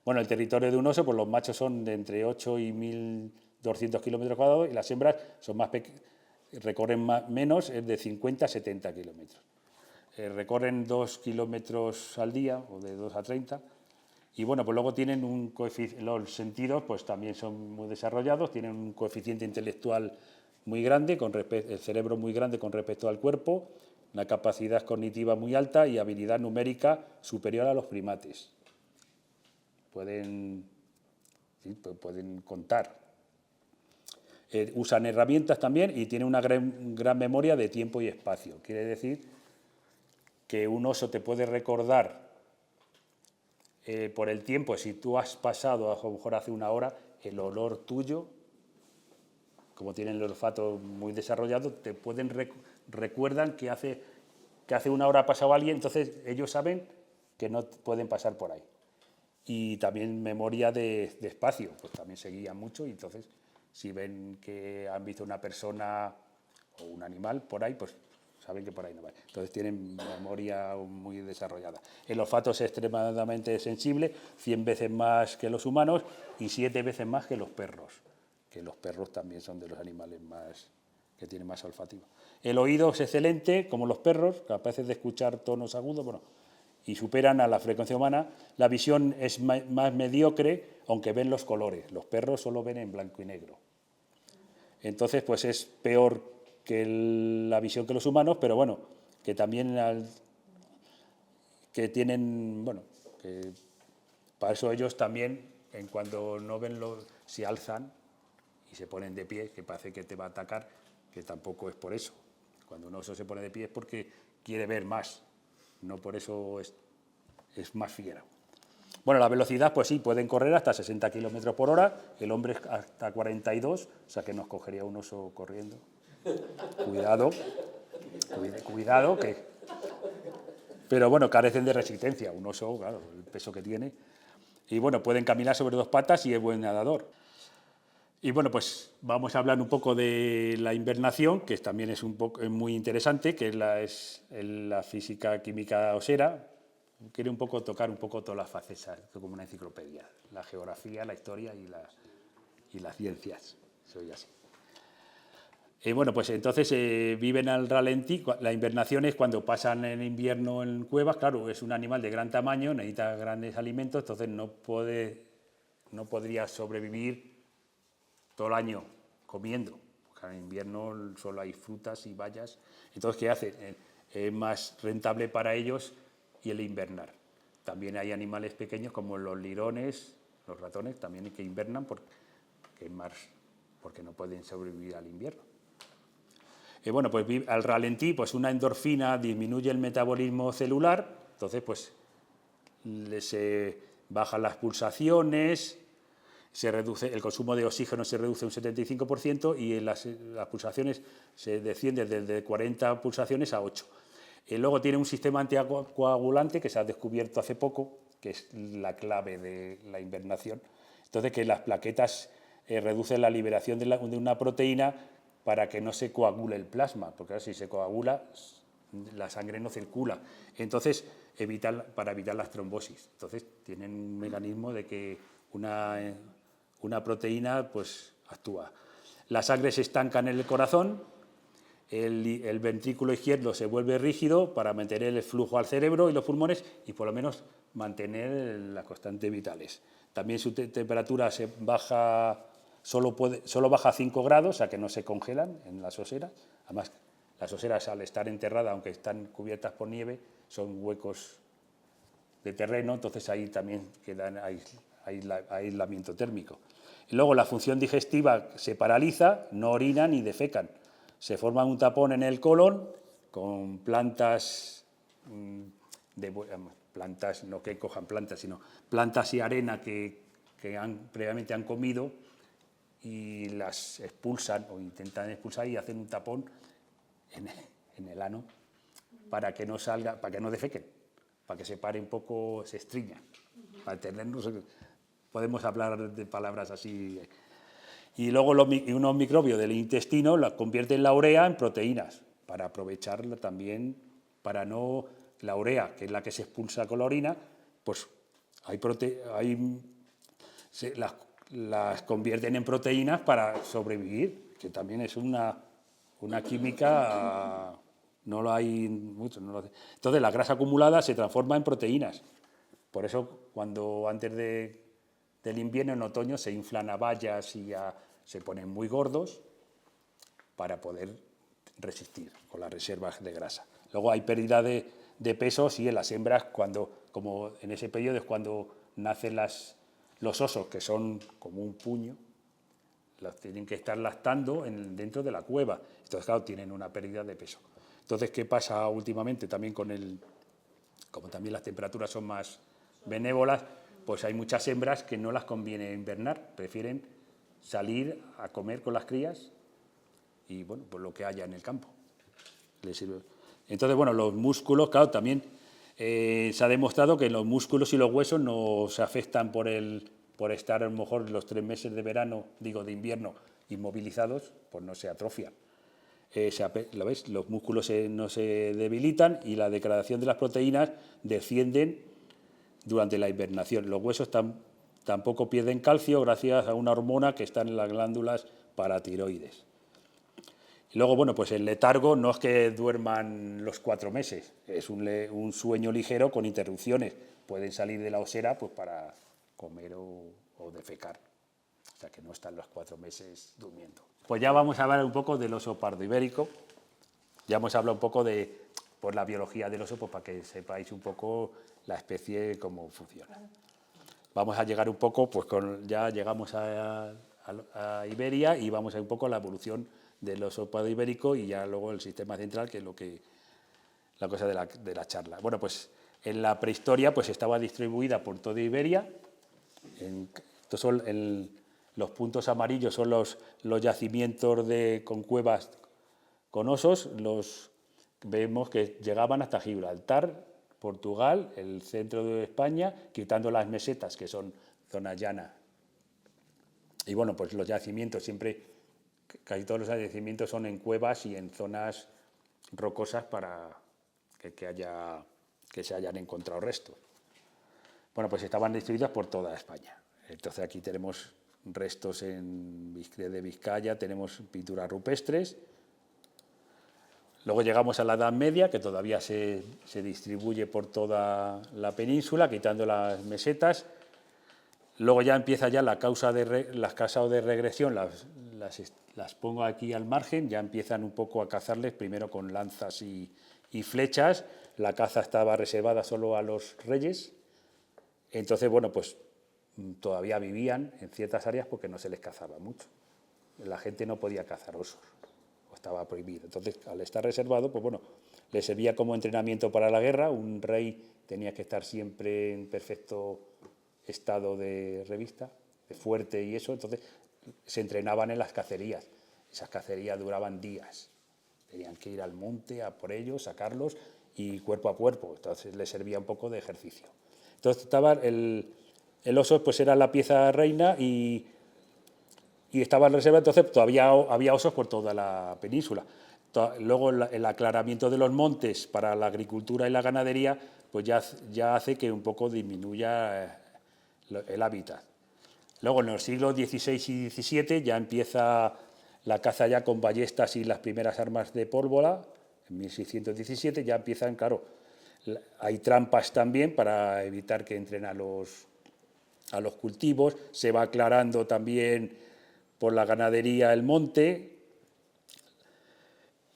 Bueno, el territorio de un oso, pues los machos son de entre 8 y 1.200 kilómetros cuadrados y las hembras son recorren menos, es de 50 a 70 kilómetros. Recorren 2 kilómetros al día, o de 2 a 30, y bueno, pues luego tienen un coeficiente, los sentidos pues también son muy desarrollados, tienen un coeficiente intelectual muy grande, el cerebro muy grande con respecto al cuerpo, una capacidad cognitiva muy alta y habilidad numérica superior a los primates. Pueden contar. Usan herramientas también y tienen una gran memoria de tiempo y espacio. Quiere decir que un oso te puede recordar por el tiempo, si tú has pasado, a lo mejor hace una hora, el olor tuyo, como tienen el olfato muy desarrollado, recuerdan que hace una hora ha pasado alguien, entonces ellos saben que no pueden pasar por ahí. Y también memoria de espacio, pues también se guían mucho y entonces si ven que han visto una persona o un animal por ahí, pues saben que por ahí no va. Entonces tienen memoria muy desarrollada. El olfato es extremadamente sensible, 100 veces más que los humanos y 7 veces más que los perros, que los perros también son de los animales que tienen más olfativo. El oído es excelente, como los perros, capaces de escuchar tonos agudos, bueno, y superan a la frecuencia humana. La visión es más mediocre, aunque ven los colores. Los perros solo ven en blanco y negro. Entonces, pues es peor que la visión que los humanos, pero bueno, que también que tienen, bueno, que para eso ellos también, en cuanto no ven se alzan y se ponen de pie, que parece que te va a atacar, que tampoco es por eso. Cuando un oso se pone de pie es porque quiere ver más. No por eso es más fiera. Bueno, la velocidad, pues sí, pueden correr hasta 60 kilómetros por hora, el hombre hasta 42, o sea que nos cogería un oso corriendo. Cuidado, que... Pero bueno, carecen de resistencia, un oso, claro, el peso que tiene. Y bueno, pueden caminar sobre 2 patas y es buen nadador. Y bueno, pues vamos a hablar un poco de la invernación, que también es muy interesante, que es la física química osera. Quiere tocar un poco todas las facetas, como una enciclopedia, la geografía, la historia y las ciencias. Soy así. Bueno, pues entonces viven al ralentí. La invernación es cuando pasan el invierno en cuevas. Claro, es un animal de gran tamaño, necesita grandes alimentos, entonces no podría sobrevivir todo el año comiendo, porque en invierno solo hay frutas y bayas. Entonces, ¿qué hacen? Es más rentable para ellos y el invernar. También hay animales pequeños como los lirones, los ratones, también que invernan porque no pueden sobrevivir al invierno. Bueno, pues al ralentí, pues una endorfina disminuye el metabolismo celular, entonces pues se bajan las pulsaciones, el consumo de oxígeno se reduce un 75% y las pulsaciones se descienden desde 40 pulsaciones a 8. Luego tiene un sistema anticoagulante que se ha descubierto hace poco, que es la clave de la invernación. Entonces, que las plaquetas reducen la liberación de una proteína para que no se coagule el plasma, porque si se coagula, la sangre no circula. Entonces, para evitar las trombosis. Entonces, tienen un mecanismo de que una proteína pues actúa. La sangre se estanca en el corazón el ventrículo izquierdo se vuelve rígido para mantener el flujo al cerebro y los pulmones y por lo menos mantener las constantes vitales. También su temperatura solo baja a 5 grados, o sea que no se congelan en las oseras. Además, las oseras, al estar enterradas, aunque están cubiertas por nieve, son huecos de terreno, entonces ahí también hay aislamiento térmico. Y luego la función digestiva se paraliza, no orinan ni defecan. Se forma un tapón en el colon con plantas, plantas, no que cojan plantas, sino plantas y arena que previamente han comido y las expulsan o intentan expulsar y hacen un tapón en el ano para que no salga, para que no defequen, para que se pare un poco, se estriñan, para tenernos, podemos hablar de palabras así. Y luego unos microbios del intestino la convierten la urea en proteínas para aprovecharla también, para no, la urea, que es la que se expulsa con la orina, pues las convierten en proteínas para sobrevivir, que también es una química, no lo hay mucho. Entonces la grasa acumulada se transforma en proteínas. Por eso cuando antes del invierno, en otoño, se inflan a bayas y se ponen muy gordos para poder resistir con las reservas de grasa. Luego hay pérdida de peso, sí, en las hembras, como en ese periodo es cuando nacen los osos, que son como un puño, los tienen que estar lactando dentro de la cueva. Entonces, claro, tienen una pérdida de peso. Entonces, ¿qué pasa últimamente también como también las temperaturas son más benévolas, pues hay muchas hembras que no las conviene invernar, prefieren salir a comer con las crías y, bueno, pues lo que haya en el campo les sirve. Entonces, bueno, los músculos, claro, también se ha demostrado que los músculos y los huesos no se afectan por estar a lo mejor los 3 meses de verano, de invierno, inmovilizados, pues no se atrofian. ¿Lo ves? Los músculos no se debilitan y la degradación de las proteínas descienden durante la hibernación. Los huesos tampoco pierden calcio gracias a una hormona que está en las glándulas paratiroides. Y luego, bueno, pues el letargo no es que duerman los 4 meses, es un sueño ligero con interrupciones. Pueden salir de la osera pues para comer o defecar. O sea que no están los 4 meses durmiendo. Pues ya vamos a hablar un poco del oso pardo ibérico. Ya hemos hablado un poco de la biología del oso, pues para que sepáis un poco la especie, cómo funciona. Vamos a llegar un poco, pues ya llegamos a Iberia y vamos a ir un poco a la evolución del oso pardo ibérico y ya luego el sistema central, que es la cosa de la charla. Bueno, pues en la prehistoria pues estaba distribuida por toda Iberia. Estos son los puntos amarillos, son los yacimientos con cuevas con osos. Vemos que llegaban hasta Gibraltar, Portugal, el centro de España, quitando las mesetas, que son zona llana. Y bueno, pues los yacimientos casi todos los yacimientos son en cuevas y en zonas rocosas para que se hayan encontrado restos. Bueno, pues estaban distribuidas por toda España. Entonces aquí tenemos restos de Vizcaya, tenemos pinturas rupestres. Luego llegamos a la Edad Media, que todavía se distribuye por toda la península, quitando las mesetas. Luego ya empieza las causas de regresión, las pongo aquí al margen, ya empiezan un poco a cazarles, primero con lanzas y flechas. La caza estaba reservada solo a los reyes. Entonces, bueno, pues todavía vivían en ciertas áreas porque no se les cazaba mucho. La gente no podía cazar osos, estaba prohibido. Entonces, al estar reservado, pues bueno, le servía como entrenamiento para la guerra. Un rey tenía que estar siempre en perfecto estado de revista, de fuerte y eso. Entonces, se entrenaban en las cacerías. Esas cacerías duraban días. Tenían que ir al monte a por ellos, sacarlos y cuerpo a cuerpo. Entonces, les servía un poco de ejercicio. Entonces, estaba el oso, pues era la pieza reina y estaba en reserva, entonces todavía había osos por toda la península. Luego el aclaramiento de los montes para la agricultura y la ganadería pues ya hace que un poco disminuya el hábitat. Luego en los siglos XVI y XVII ya empieza la caza ya con ballestas y las primeras armas de pólvora, en 1617 ya empiezan, claro, hay trampas también para evitar que entren a los cultivos, se va aclarando también por la ganadería el monte,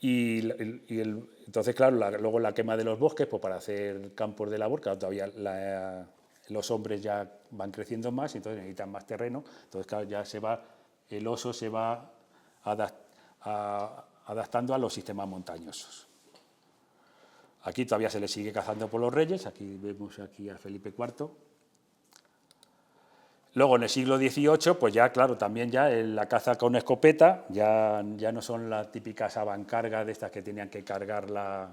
entonces, claro, luego la quema de los bosques, pues para hacer campos de labor, claro, todavía los hombres ya van creciendo más, y entonces necesitan más terreno, entonces, claro, ya el oso se va adaptando a los sistemas montañosos. Aquí todavía se le sigue cazando por los reyes, aquí vemos aquí a Felipe IV. Luego, en el siglo XVIII, pues ya, claro, también ya la caza con escopeta, ya no son las típicas avancargas de estas que tenían que cargar la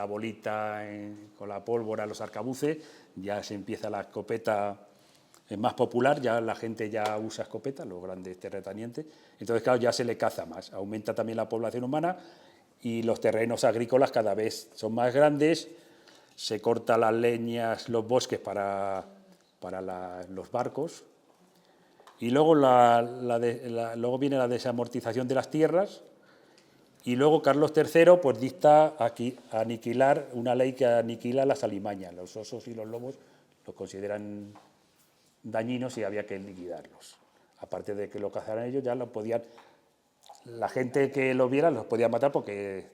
bolita con la pólvora, los arcabuces, ya se empieza la escopeta, es más popular, ya la gente ya usa escopeta, los grandes terratenientes, entonces, claro, ya se le caza más, aumenta también la población humana y los terrenos agrícolas cada vez son más grandes, se cortan las leñas, los bosques para los barcos. Y luego, luego viene la desamortización de las tierras, y luego Carlos III pues dicta aniquilar una ley que aniquila las alimañas. Los osos y los lobos los consideran dañinos y había que liquidarlos. Aparte de que lo cazaran ellos, ya lo podían, la gente que lo viera los podía matar porque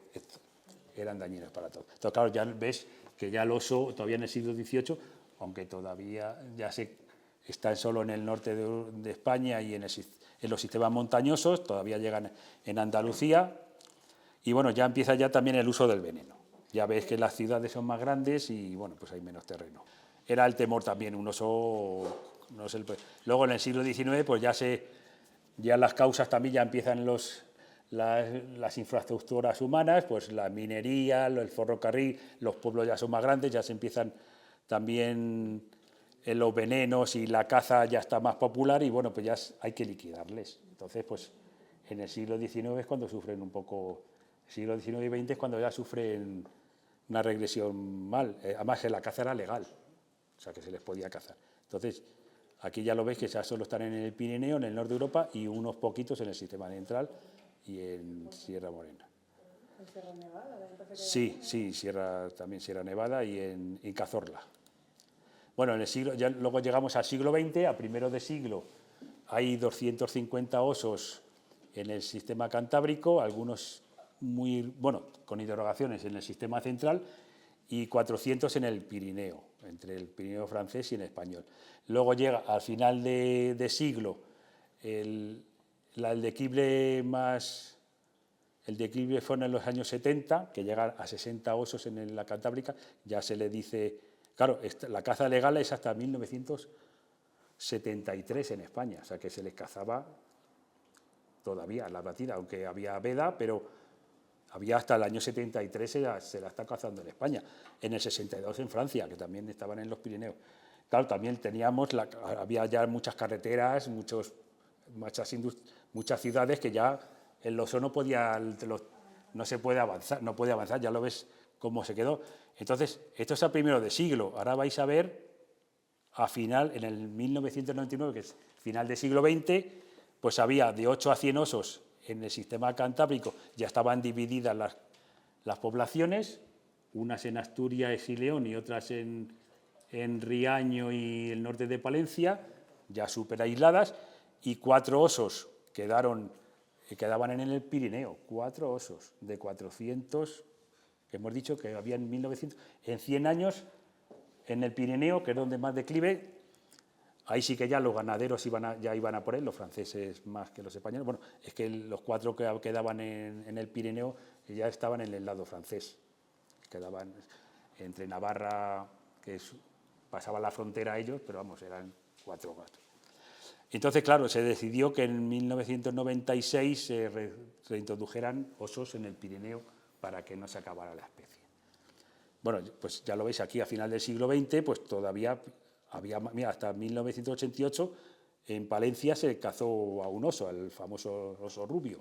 eran dañinos para todos. Entonces, claro, ya ves que ya el oso, todavía en el siglo XVIII, aunque todavía ya están solo en el norte de España y en los sistemas montañosos, todavía llegan en Andalucía, y bueno, ya empieza ya también el uso del veneno. Ya ves que las ciudades son más grandes y bueno, pues hay menos terreno. Era el temor también, un oso... Luego en el siglo XIX, pues ya las causas también ya empiezan las infraestructuras humanas, pues la minería, el ferrocarril, los pueblos ya son más grandes, ya se empiezan también los venenos y la caza ya está más popular y bueno, pues ya hay que liquidarles. Entonces, pues en el siglo XIX es cuando sufren un poco, siglo XIX y XX es cuando ya sufren una regresión mal. Además, la caza era legal, o sea que se les podía cazar. Entonces, aquí ya lo veis que ya solo están en el Pirineo, en el norte de Europa, y unos poquitos en el sistema central y en Sierra Morena. ¿En Sierra Nevada? Sí, también Sierra Nevada y en Cazorla. Bueno, ya luego llegamos al siglo XX, a primero de siglo hay 250 osos en el sistema cantábrico, algunos con interrogaciones en el sistema central, y 400 en el Pirineo, entre el Pirineo francés y el español. Luego llega al final de siglo el declive fue en los años 70, que llegan a 60 osos en la Cantábrica, ya se le dice... Claro, la caza legal es hasta 1973 en España, o sea que se les cazaba todavía la batida, aunque había veda, pero había hasta el año 73 se la está cazando en España, en el 62 en Francia, que también estaban en los Pirineos. Claro, también había ya muchas carreteras, muchas ciudades que ya el oso no se puede avanzar, ya lo ves cómo se quedó. Entonces, esto es a primero de siglo. Ahora vais a ver, en el 1999, que es final del siglo XX, pues había de 8 a 100 osos en el sistema cantábrico, ya estaban divididas las poblaciones, unas en Asturias y León y otras en Riaño y el norte de Palencia, ya súper aisladas, y 4 osos quedaban en el Pirineo, 4 osos de 400... que hemos dicho que había en 1900, en 100 años, en el Pirineo, que es donde más declive, ahí sí que ya los ganaderos ya iban a por él, los franceses más que los españoles. Bueno, es que los 4 que quedaban en el Pirineo ya estaban en el lado francés, quedaban entre Navarra, pasaba la frontera a ellos, pero vamos, eran 4 gatos. Entonces, claro, se decidió que en 1996 se reintrodujeran osos en el Pirineo para que no se acabara la especie. Bueno, pues ya lo veis aquí a final del siglo XX, pues todavía había, mira, hasta 1988 en Palencia se cazó a un oso, el famoso oso rubio.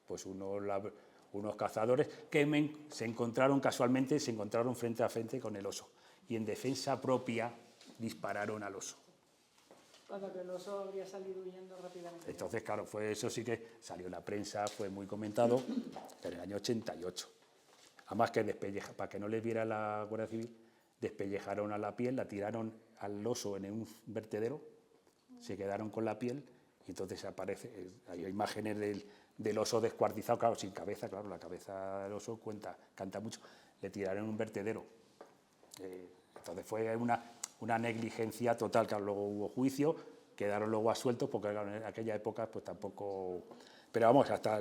Pues unos cazadores que se encontraron frente a frente con el oso y en defensa propia dispararon al oso. Cuando que el oso habría salido huyendo rápidamente. Entonces, claro, eso sí que salió en la prensa, fue muy comentado, en el año 88. Además que para que no les viera la Guardia Civil, despellejaron a la piel, la tiraron al oso en un vertedero, se quedaron con la piel y entonces hay imágenes del oso descuartizado, claro, sin cabeza, claro, la cabeza del oso canta mucho, le tiraron en un vertedero. Entonces fue una negligencia total, claro, luego hubo juicio, quedaron luego asueltos porque en aquella época pues tampoco... Pero vamos, hasta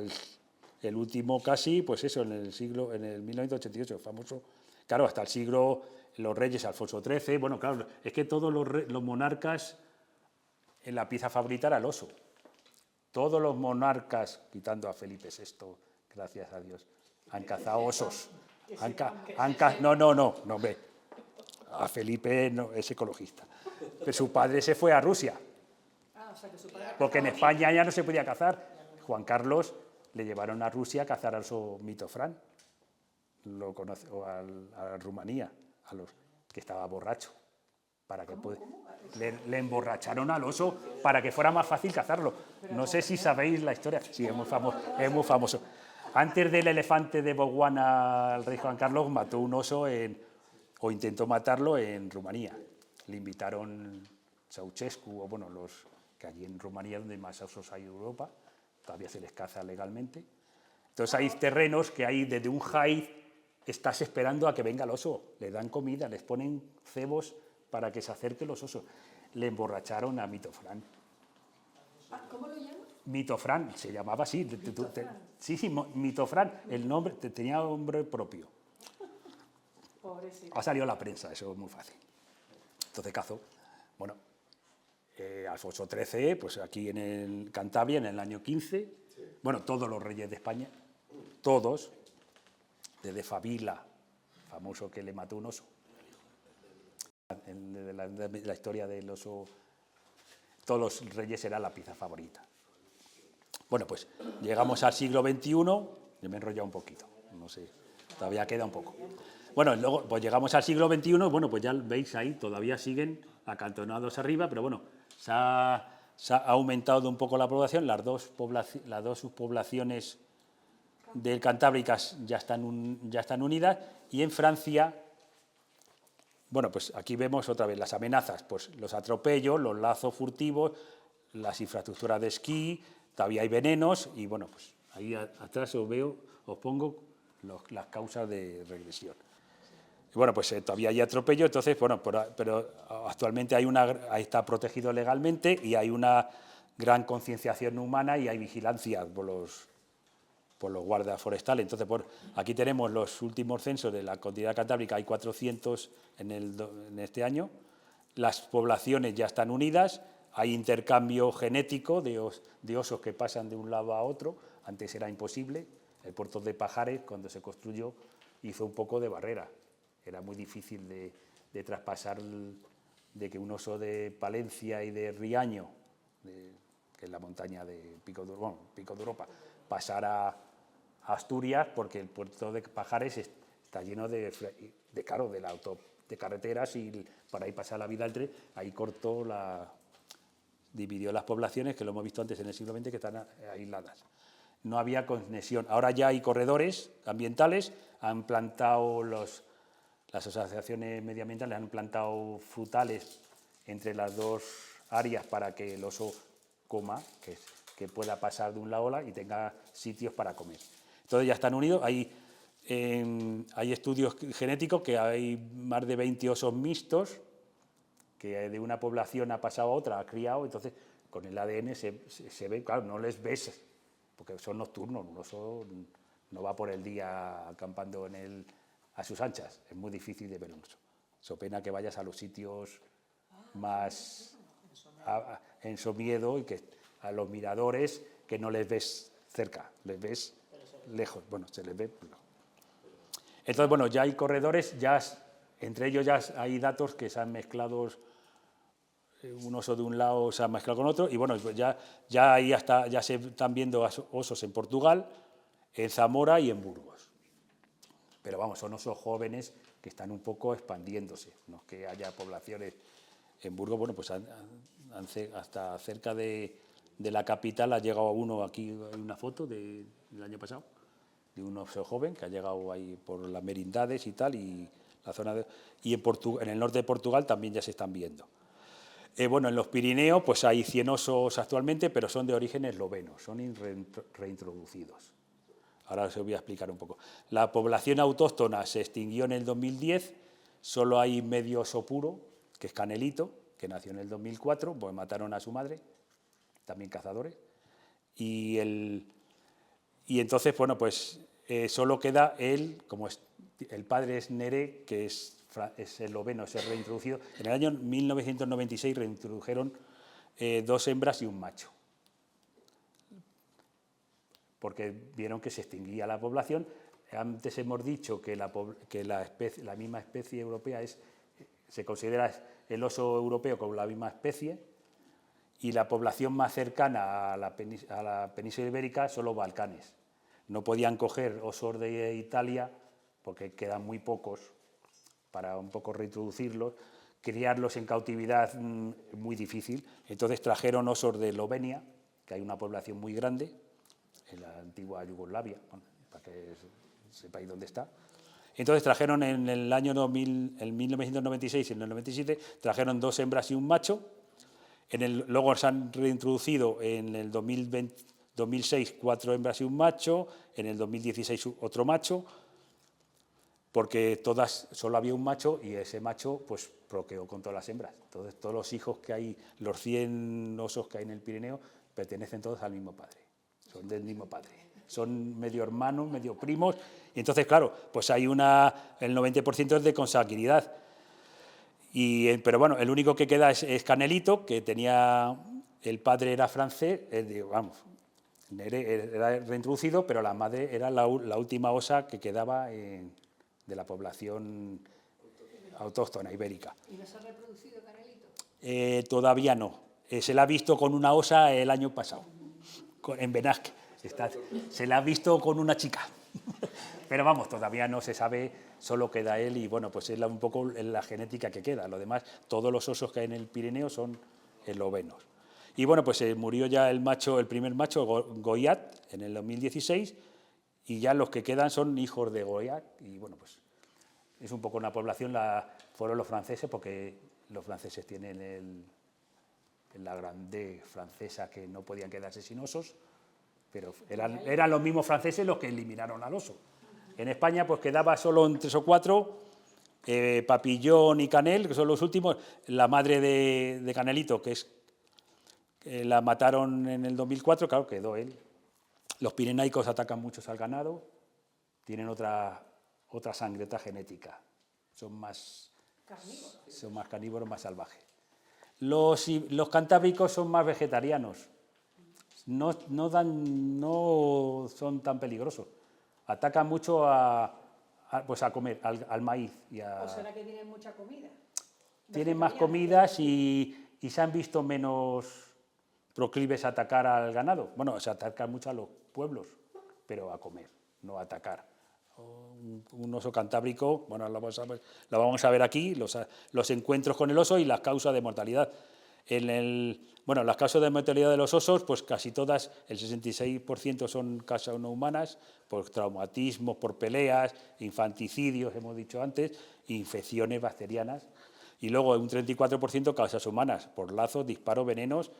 el último casi, pues eso, en el 1988, famoso, claro, hasta el siglo, los reyes, Alfonso XIII, bueno, claro, es que todos los monarcas, en la pieza favorita era el oso. Todos los monarcas, quitando a Felipe VI, gracias a Dios, han cazado osos. No, hombre, a Felipe no, es ecologista. Pero su padre se fue a Rusia, porque en España ya no se podía cazar. Juan Carlos le llevaron a Rusia a cazar al oso Mitofran, a Rumanía, que estaba borracho. Le emborracharon al oso para que fuera más fácil cazarlo. No sé si sabéis la historia. Sí, es muy famoso. Antes del elefante de Botswana, el rey Juan Carlos mató un oso o intentó matarlo en Rumanía. Le invitaron Ceausescu, o bueno, que allí en Rumanía donde más osos hay en Europa, todavía se les caza legalmente. Entonces hay terrenos que hay desde un jaiz, estás esperando a que venga el oso, le dan comida, les ponen cebos para que se acerquen los osos. Le emborracharon a Mitofran. ¿Cómo lo llaman? Mitofran, se llamaba así. Sí, Mitofran, el nombre, tenía nombre propio. Pobrecito. Ha salido a la prensa, eso es muy fácil. Entonces cazó. Bueno, Alfonso XIII, pues aquí en Cantabria, en el año 15, bueno, todos los reyes de España, todos, desde Fabila, famoso que le mató un oso, la historia del oso, todos los reyes era la pieza favorita. Bueno, pues llegamos al siglo XXI, yo me he enrollado un poquito, no sé, todavía queda un poco. Bueno, luego pues llegamos al siglo XXI, bueno, pues ya veis ahí, todavía siguen acantonados arriba, pero bueno, se ha aumentado un poco la población, las dos subpoblaciones del Cantábricas ya están unidas, y en Francia, bueno, pues aquí vemos otra vez las amenazas, pues los atropellos, los lazos furtivos, las infraestructuras de esquí, todavía hay venenos, y bueno, pues ahí atrás os pongo las causas de regresión. Y bueno, pues todavía hay atropello, entonces, bueno, pero actualmente ahí está protegido legalmente y hay una gran concienciación humana y hay vigilancia por los guardas forestales. Entonces, aquí tenemos los últimos censos de la Continuidad Cantábrica, hay 400 en este año. Las poblaciones ya están unidas, hay intercambio genético de osos que pasan de un lado a otro, antes era imposible. El puerto de Pajares, cuando se construyó, hizo un poco de barrera. Era muy difícil de traspasar, de que un oso de Palencia y de Riaño, que es la montaña de Pico de Europa, pasara a Asturias, porque el puerto de Pajares está lleno de carreteras, y para ahí pasar la vida al tren, ahí dividió las poblaciones, que lo hemos visto antes en el siglo XX, que están aisladas. No había conexión. Ahora ya hay corredores ambientales, han plantado las asociaciones medioambientales han plantado frutales entre las dos áreas para que el oso coma, que pueda pasar de un lado a otro y tenga sitios para comer. Entonces ya están unidos, hay estudios genéticos que hay más de 20 osos mixtos, que de una población ha pasado a otra, ha criado, entonces con el ADN se ve, claro, no les ves, porque son nocturnos, un oso no va por el día acampando a sus anchas, es muy difícil de ver un oso. So pena que vayas a los sitios más en Somiedo, y que a los miradores, que no les ves cerca, les ves lejos, bueno, se les ve. Entonces, bueno, ya hay corredores, entre ellos ya hay datos que se han mezclado, un oso de un lado se ha mezclado con otro, y bueno, pues ya se están viendo osos en Portugal, en Zamora y en Burgos. Pero vamos, son osos jóvenes que están un poco expandiéndose, no es que haya poblaciones. En Burgos, bueno, pues han hasta cerca de la capital ha llegado uno, aquí hay una foto del año pasado, de un oso joven que ha llegado ahí por las merindades y tal, y la zona en el norte de Portugal también ya se están viendo. Bueno, en los Pirineos pues hay 100 osos actualmente, pero son de origen esloveno, son reintroducidos. Ahora os voy a explicar un poco. La población autóctona se extinguió en el 2010, solo hay medio oso puro, que es Canelito, que nació en el 2004, pues mataron a su madre, también cazadores, y entonces, bueno, pues solo queda él, como el padre es Nere, que es esloveno, es reintroducido. En el año 1996 reintrodujeron 2 hembras y un macho, porque vieron que se extinguía la población. Antes hemos dicho que la misma especie europea se considera el oso europeo como la misma especie, y la población más cercana a la península ibérica son los Balcanes. No podían coger osos de Italia porque quedan muy pocos para un poco reintroducirlos, criarlos en cautividad muy difícil. Entonces trajeron osos de Eslovenia, que hay una población muy grande, en la antigua Yugoslavia, para que sepáis dónde está. Entonces trajeron en el año 2000, en 1996 y en el 97, trajeron 2 hembras y un macho. Luego se han reintroducido en el 2006 4 hembras y un macho, en el 2016 otro macho, porque solo había un macho y ese macho pues procreó con todas las hembras. Entonces todos los hijos que hay, los 100 osos que hay en el Pirineo, pertenecen todos al mismo padre, son del mismo padre. Son medio hermanos, medio primos, y entonces, claro, pues hay el 90% es de consanguinidad. Pero bueno, el único que queda es Canelito, que el padre era francés, era reintroducido, pero la madre era la última osa que quedaba de la población autóctona ibérica. ¿Y no se ha reproducido Canelito? Todavía no. Se la ha visto con una osa el año pasado, en Benasque. Se la ha visto con una chica. Pero vamos, todavía no se sabe, solo queda él y bueno, pues es un poco la genética que queda. Lo demás, todos los osos que hay en el Pirineo son eslovenos. Y bueno, pues murió ya el primer macho, Goyat, en el 2016, y ya los que quedan son hijos de Goyat. Y bueno, pues es un poco una población, fueron los franceses, porque los franceses tienen la grande francesa que no podían quedarse sin osos, pero eran los mismos franceses los que eliminaron al oso. En España pues quedaba solo en 3 o 4, Papillón y Canel, que son los últimos. La madre de Canelito, la mataron en el 2004, claro, quedó él. Los pirenaicos atacan mucho al ganado, tienen otra sangre, otra genética. Son más carnívoros, más salvajes. Los cantábricos son más vegetarianos. No son tan peligrosos. Atacan mucho a comer, al maíz. ¿O será que tienen mucha comida? Tienen más comidas y se han visto menos proclives a atacar al ganado. Bueno, se atacan mucho a los pueblos, pero a comer, no a atacar. Un oso cantábrico, bueno, lo vamos a ver aquí, los encuentros con el oso y las causas de mortalidad. Las causas de mortalidad de los osos, pues casi todas, el 66% son causas no humanas, por traumatismos, por peleas, infanticidios, hemos dicho antes, infecciones bacterianas. Y luego un 34% causas humanas, por lazos, disparos, venenos,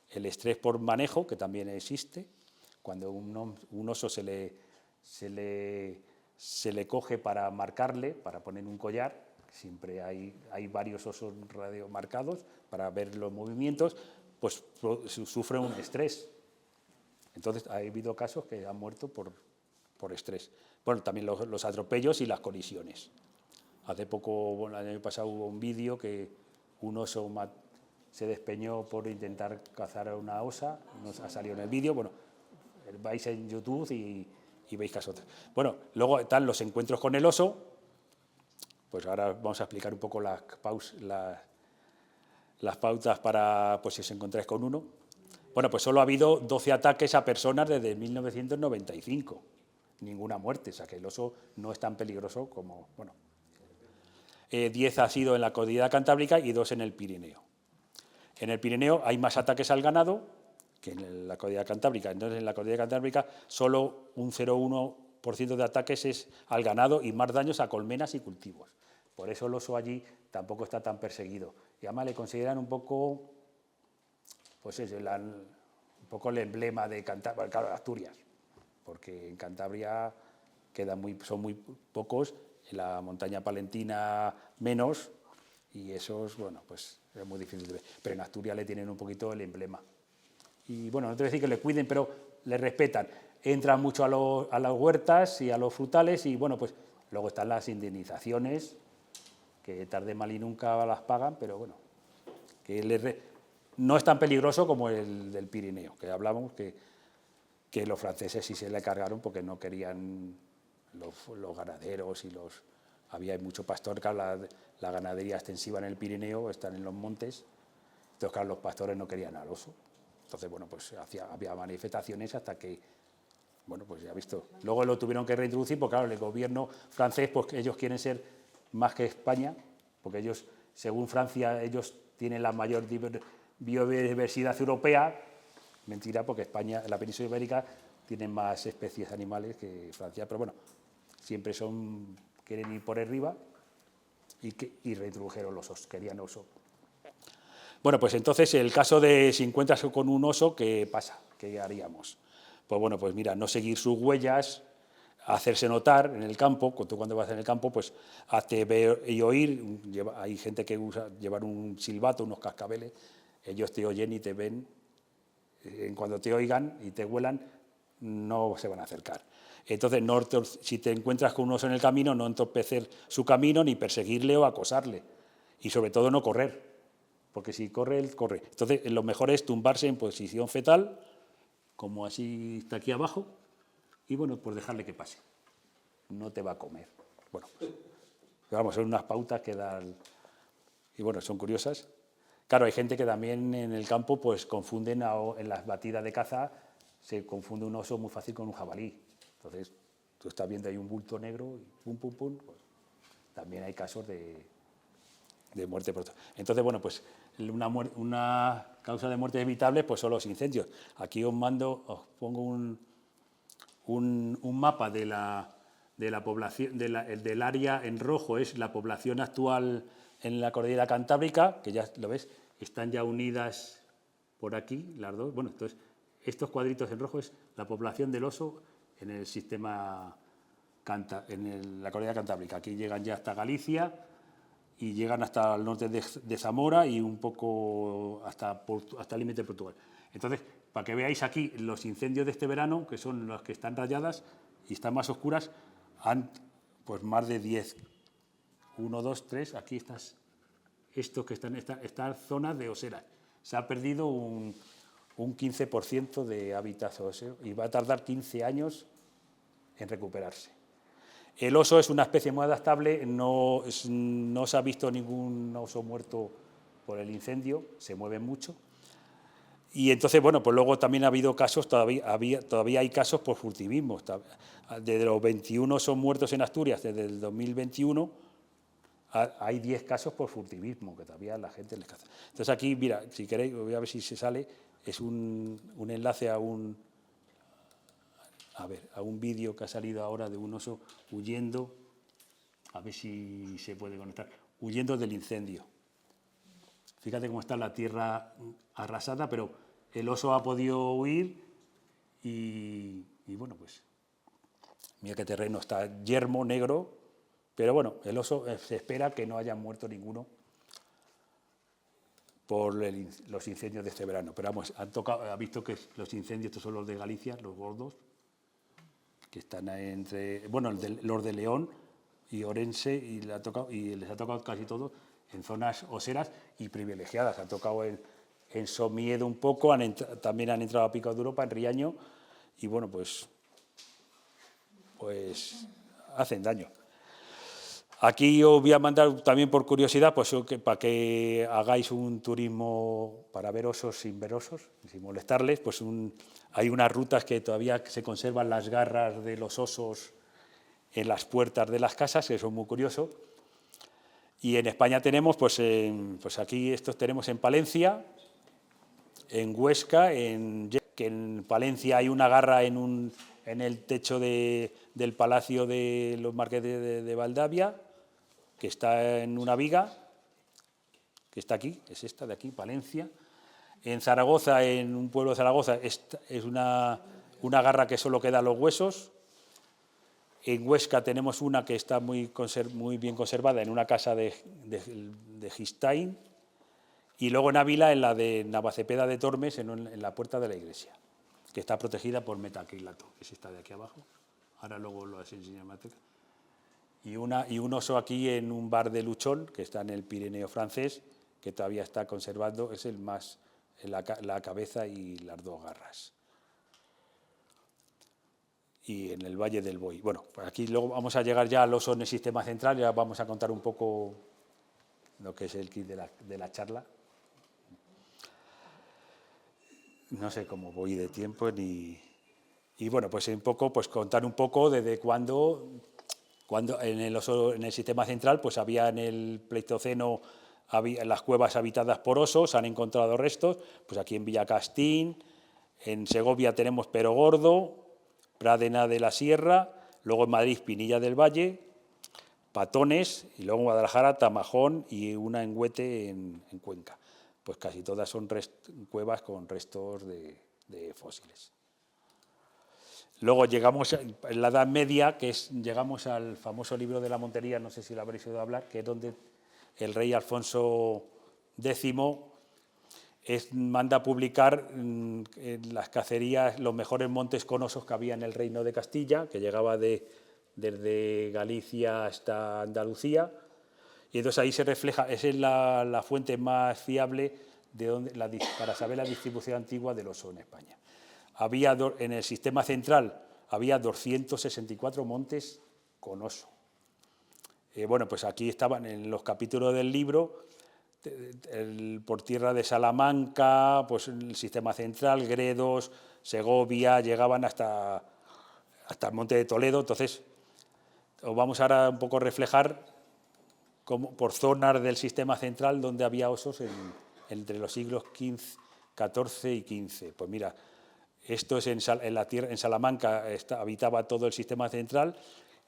el estrés por manejo, que también existe. Cuando un oso se le coge para marcarle, para poner un collar, siempre hay varios osos radiomarcados para ver los movimientos, pues sufre un estrés. Entonces ha habido casos que han muerto por estrés. Bueno, también los atropellos y las colisiones. Hace poco, el año pasado, hubo un vídeo que un oso se despeñó por intentar cazar a una osa, ha salido en el vídeo, bueno, vais en YouTube y veis casos. Bueno, luego están los encuentros con el oso, pues ahora vamos a explicar un poco las pautas para, pues si os encontráis con uno. Bueno, pues solo ha habido 12 ataques a personas desde 1995, ninguna muerte, o sea que el oso no es tan peligroso como, 10 ha sido en la cordillera cantábrica y 2 en el Pirineo. En el Pirineo hay más ataques al ganado que en la Cordillera Cantábrica. Entonces, en la Cordillera Cantábrica solo un 0,1% de ataques es al ganado y más daños a colmenas y cultivos. Por eso el oso allí tampoco está tan perseguido. Y además le consideran un poco, pues eso, un poco el emblema de Cantabria, claro, Asturias, porque en Cantabria son muy pocos, en la montaña palentina menos, y esos, bueno, pues es muy difícil de ver. Pero en Asturias le tienen un poquito el emblema. Y bueno, no te voy a decir que le cuiden, pero le respetan. Entran mucho a las huertas y a los frutales, y bueno, pues luego están las indemnizaciones, que tarde mal y nunca las pagan, pero bueno, que no es tan peligroso como el del Pirineo, que hablamos que los franceses sí se le cargaron porque no querían los ganaderos y había mucho pastor, claro, la ganadería extensiva en el Pirineo, están en los montes, entonces claro, los pastores no querían al oso. Entonces, bueno, pues había manifestaciones hasta que, bueno, pues ya he visto. Luego lo tuvieron que reintroducir porque, claro, el gobierno francés, pues ellos quieren ser más que España, porque ellos, según Francia, ellos tienen la mayor biodiversidad europea. Mentira, porque España, la península ibérica, tiene más especies animales que Francia, pero bueno, siempre quieren ir por arriba y reintrodujeron los osos, querían oso. Bueno, pues entonces, el caso de si encuentras con un oso, ¿qué pasa? ¿Qué haríamos? Pues bueno, pues mira, no seguir sus huellas, hacerse notar en el campo. Tú cuando vas en el campo, pues hazte ver y oír. Hay gente que usa llevar un silbato, unos cascabeles, ellos te oyen y te ven. Cuando te oigan y te huelan, no se van a acercar. Entonces, si te encuentras con un oso en el camino, no entorpecer su camino, ni perseguirle o acosarle. Y sobre todo no correr, porque si corre, él corre. Entonces, lo mejor es tumbarse en posición fetal, como así está aquí abajo, y bueno, pues dejarle que pase. No te va a comer. Bueno, pues, vamos, son unas pautas que dan, y bueno, son curiosas. Claro, hay gente que también en el campo pues confunden, en las batidas de caza, se confunde un oso muy fácil con un jabalí. Entonces, tú estás viendo ahí un bulto negro y pum, pum, pum, pues, también hay casos de muerte por otro. Entonces, bueno, pues una causa de muerte evitable pues son los incendios. Aquí os pongo un mapa de la población, del área en rojo, es la población actual en la Cordillera Cantábrica, que ya lo ves, están ya unidas por aquí, las dos. Bueno, entonces, estos cuadritos en rojo es la población del oso en el sistema, en la Cordillera Cantábrica. Aquí llegan ya hasta Galicia y llegan hasta el norte de Zamora y un poco hasta el límite de Portugal. Entonces, para que veáis aquí los incendios de este verano, que son las que están rayadas y están más oscuras, han pues más de 10. 1, 2, 3, aquí estos que están en esta zona de oseras. Se ha perdido un 15% de hábitat óseo y va a tardar 15 años en recuperarse. El oso es una especie muy adaptable, no se ha visto ningún oso muerto por el incendio, se mueve mucho. Y entonces, bueno, pues luego también ha habido casos, todavía hay casos por furtivismo. Desde los 21 osos muertos en Asturias, desde el 2021, hay 10 casos por furtivismo, que todavía la gente les caza. Entonces aquí, mira, si queréis, voy a ver si se sale, es un enlace a un vídeo que ha salido ahora de un oso huyendo, a ver si se puede conectar, huyendo del incendio. Fíjate cómo está la tierra arrasada, pero el oso ha podido huir y bueno, pues mira qué terreno, está yermo, negro, pero bueno, el oso se espera que no haya muerto ninguno por los incendios de este verano. Pero vamos, ha visto que los incendios, estos son los de Galicia, los gordos, que están entre, bueno, los de León y Orense, y les ha tocado casi todos en zonas oseras y privilegiadas. Han tocado en Somiedo un poco, también han entrado a Pico de Europa, en Riaño, y bueno, pues hacen daño. Aquí os voy a mandar también por curiosidad, pues para que hagáis un turismo para ver osos sin ver osos, sin molestarles, pues hay unas rutas que todavía se conservan las garras de los osos en las puertas de las casas, que son muy curiosos. Y en España tenemos, pues aquí estos tenemos en Palencia, en Huesca, que en Palencia hay una garra en el techo del Palacio de los Marqueses de Valdavia, que está en una viga, que está aquí, es esta de aquí, Palencia. En Zaragoza, en un pueblo de Zaragoza, es una garra que solo queda los huesos. En Huesca tenemos una que está muy bien conservada en una casa de Gistain. Y luego en Ávila, en la de Navacepeda de Tormes, en la puerta de la iglesia, que está protegida por metacrilato, que es esta de aquí abajo. Ahora luego lo enseño más cerca. Y un oso aquí en un bar de Luchón, que está en el Pirineo francés, que todavía está conservando, es el más, la cabeza y las dos garras. Y en el Valle del Boy. Bueno, pues aquí luego vamos a llegar ya al oso en el sistema central, ya vamos a contar un poco lo que es el kit de la charla. No sé cómo voy de tiempo y bueno, pues un poco, pues contar un poco desde cuando en el sistema central, pues había en el Pleistoceno las cuevas habitadas por osos, se han encontrado restos, pues aquí en Villacastín, en Segovia tenemos Pero Gordo, Pradena de la Sierra, luego en Madrid Pinilla del Valle, Patones, y luego en Guadalajara Tamajón y una en Huete en Cuenca. Pues casi todas son cuevas con restos de fósiles. Luego llegamos en la Edad Media, llegamos al famoso libro de la Montería, no sé si lo habréis oído hablar, que es donde el rey Alfonso X manda a publicar en las cacerías los mejores montes con osos que había en el Reino de Castilla, que llegaba desde Galicia hasta Andalucía. Y entonces ahí se refleja, esa es la fuente más fiable para saber la distribución antigua del oso en España. En el sistema central había 264 montes con oso. Bueno, pues aquí estaban en los capítulos del libro, por tierra de Salamanca, pues el sistema central, Gredos, Segovia, llegaban hasta el monte de Toledo. Entonces, os vamos ahora un poco a reflejar por zonas del sistema central donde había osos entre los siglos XIV y XV. Pues mira, esto es en Salamanca habitaba todo el sistema central.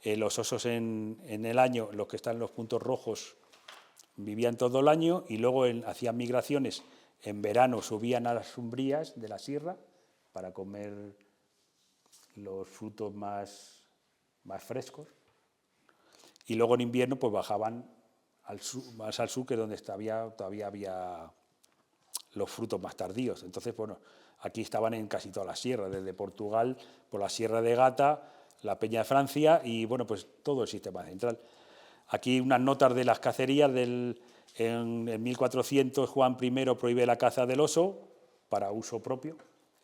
Los osos en el año, los que están en los puntos rojos, vivían todo el año y luego hacían migraciones. En verano subían a las umbrías de la sierra para comer los frutos más frescos. Y luego en invierno pues bajaban más al sur, que es donde todavía había los frutos más tardíos. Entonces, bueno, aquí estaban en casi toda la sierra, desde Portugal, por la Sierra de Gata, la Peña de Francia y, bueno, pues todo el sistema central. Aquí unas notas de las cacerías. En 1400 Juan I prohíbe la caza del oso para uso propio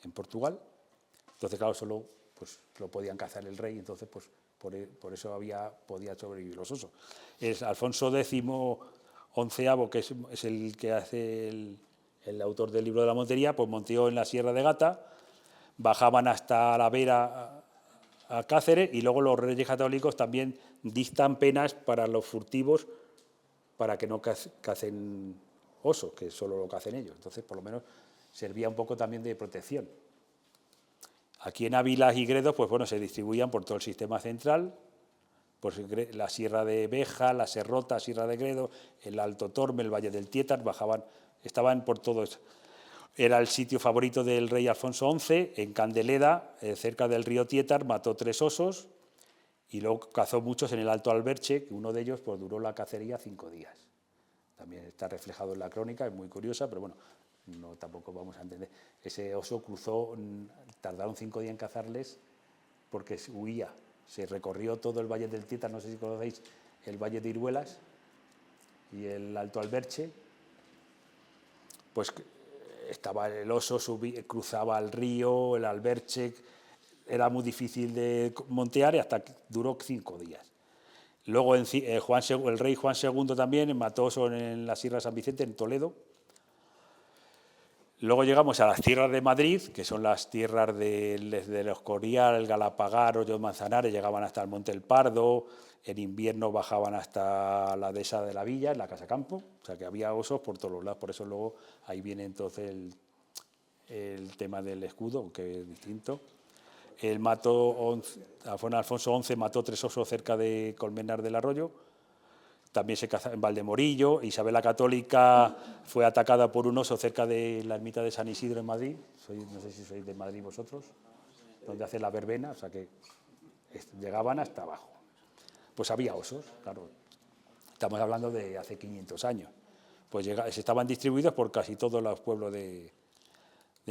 en Portugal. Entonces, claro, solo pues, lo podían cazar el rey, entonces pues, por eso podían sobrevivir los osos. Es Alfonso X, XI, que es el que hace el autor del libro de la Montería, pues monteó en la Sierra de Gata, bajaban hasta la Vera a Cáceres y luego los reyes católicos también dictan penas para los furtivos para que no cacen osos, que solo lo cacen ellos. Entonces, por lo menos, servía un poco también de protección. Aquí en Ávila y Gredos, pues bueno, se distribuían por todo el sistema central, pues la Sierra de Beja, la Serrota, Sierra de Gredos, el Alto Torme, el Valle del Tietar, estaban por todo eso. Era el sitio favorito del rey Alfonso XI, en Candeleda, cerca del río Tietar, mató 3 osos y luego cazó muchos en el Alto Alberche, que uno de ellos pues, duró la cacería 5 días. También está reflejado en la crónica, es muy curiosa, pero bueno, no tampoco vamos a entender. Ese oso tardaron 5 días en cazarles porque huía. Se recorrió todo el Valle del Tietar, no sé si conocéis el Valle de Iruelas y el Alto Alberche. Pues estaba el oso, cruzaba el río, el Alberche, era muy difícil de montear y hasta que duró 5 días. Luego el rey Juan II también mató oso en la Sierra de San Vicente, en Toledo. Luego llegamos a las tierras de Madrid, que son las tierras de los Escorial, el Galapagar, Hoyo de Manzanares, llegaban hasta el Monte del Pardo, en invierno bajaban hasta la dehesa de la Villa, en la Casa Campo, o sea que había osos por todos los lados, por eso luego ahí viene entonces el tema del escudo, que es distinto. El Alfonso XI mató 3 osos cerca de Colmenar del Arroyo. También se caza en Valdemorillo. Isabel la Católica fue atacada por un oso cerca de la ermita de San Isidro en Madrid. No sé si sois de Madrid vosotros, donde hace la verbena, o sea que llegaban hasta abajo. Pues había osos, claro. Estamos hablando de hace 500 años. Pues estaban distribuidos por casi todos los pueblos de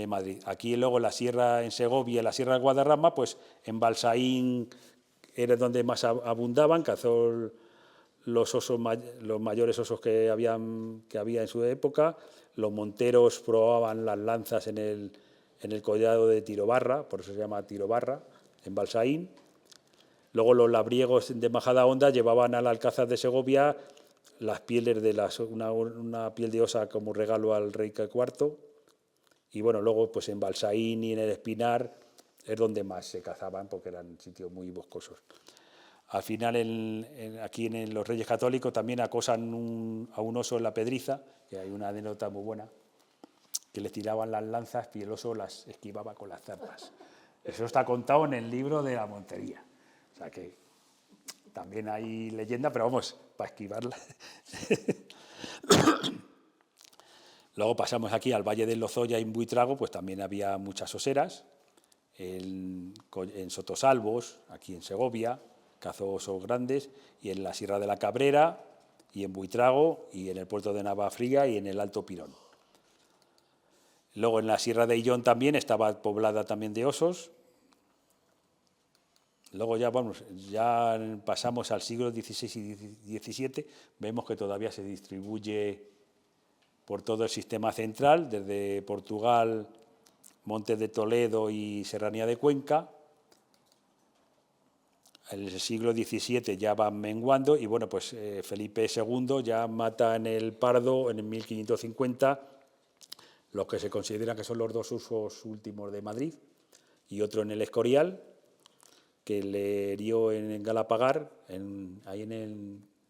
Madrid. Aquí luego en la sierra, en Segovia, en la sierra de Guadarrama, pues en Balsaín era donde más abundaban, cazó los mayores osos que había en su época. Los monteros probaban las lanzas en el collado de Tirobarra, por eso se llama Tirobarra, en Balsaín. Luego los labriegos de Majadahonda llevaban al Alcázar de Segovia las pieles una piel de osa como regalo al rey IV. Y bueno, luego pues en Balsaín y en el Espinar es donde más se cazaban porque eran sitios muy boscosos. Al final aquí en los Reyes Católicos también acosan a un oso en la Pedriza, que hay una anécdota muy buena, que les tiraban las lanzas y el oso las esquivaba con las zarpas. Eso está contado en el libro de la Montería. O sea que también hay leyenda, pero vamos, para esquivarla. Luego pasamos aquí al Valle del Lozoya y en Buitrago, pues también había muchas oseras. En Sotosalvos, aquí en Segovia, cazó osos grandes, y en la Sierra de la Cabrera, y en Buitrago, y en el puerto de Navafría y en el Alto Pirón. Luego en la Sierra de Illón también estaba poblada también de osos. Luego ya pasamos al siglo XVI y XVII, vemos que todavía se distribuye por todo el sistema central, desde Portugal, Montes de Toledo y Serranía de Cuenca. En el siglo XVII ya van menguando y bueno, pues Felipe II ya mata en el Pardo en 1550 los que se consideran que son los 2 osos últimos de Madrid y otro en el Escorial, que le hirió en Galapagar, ahí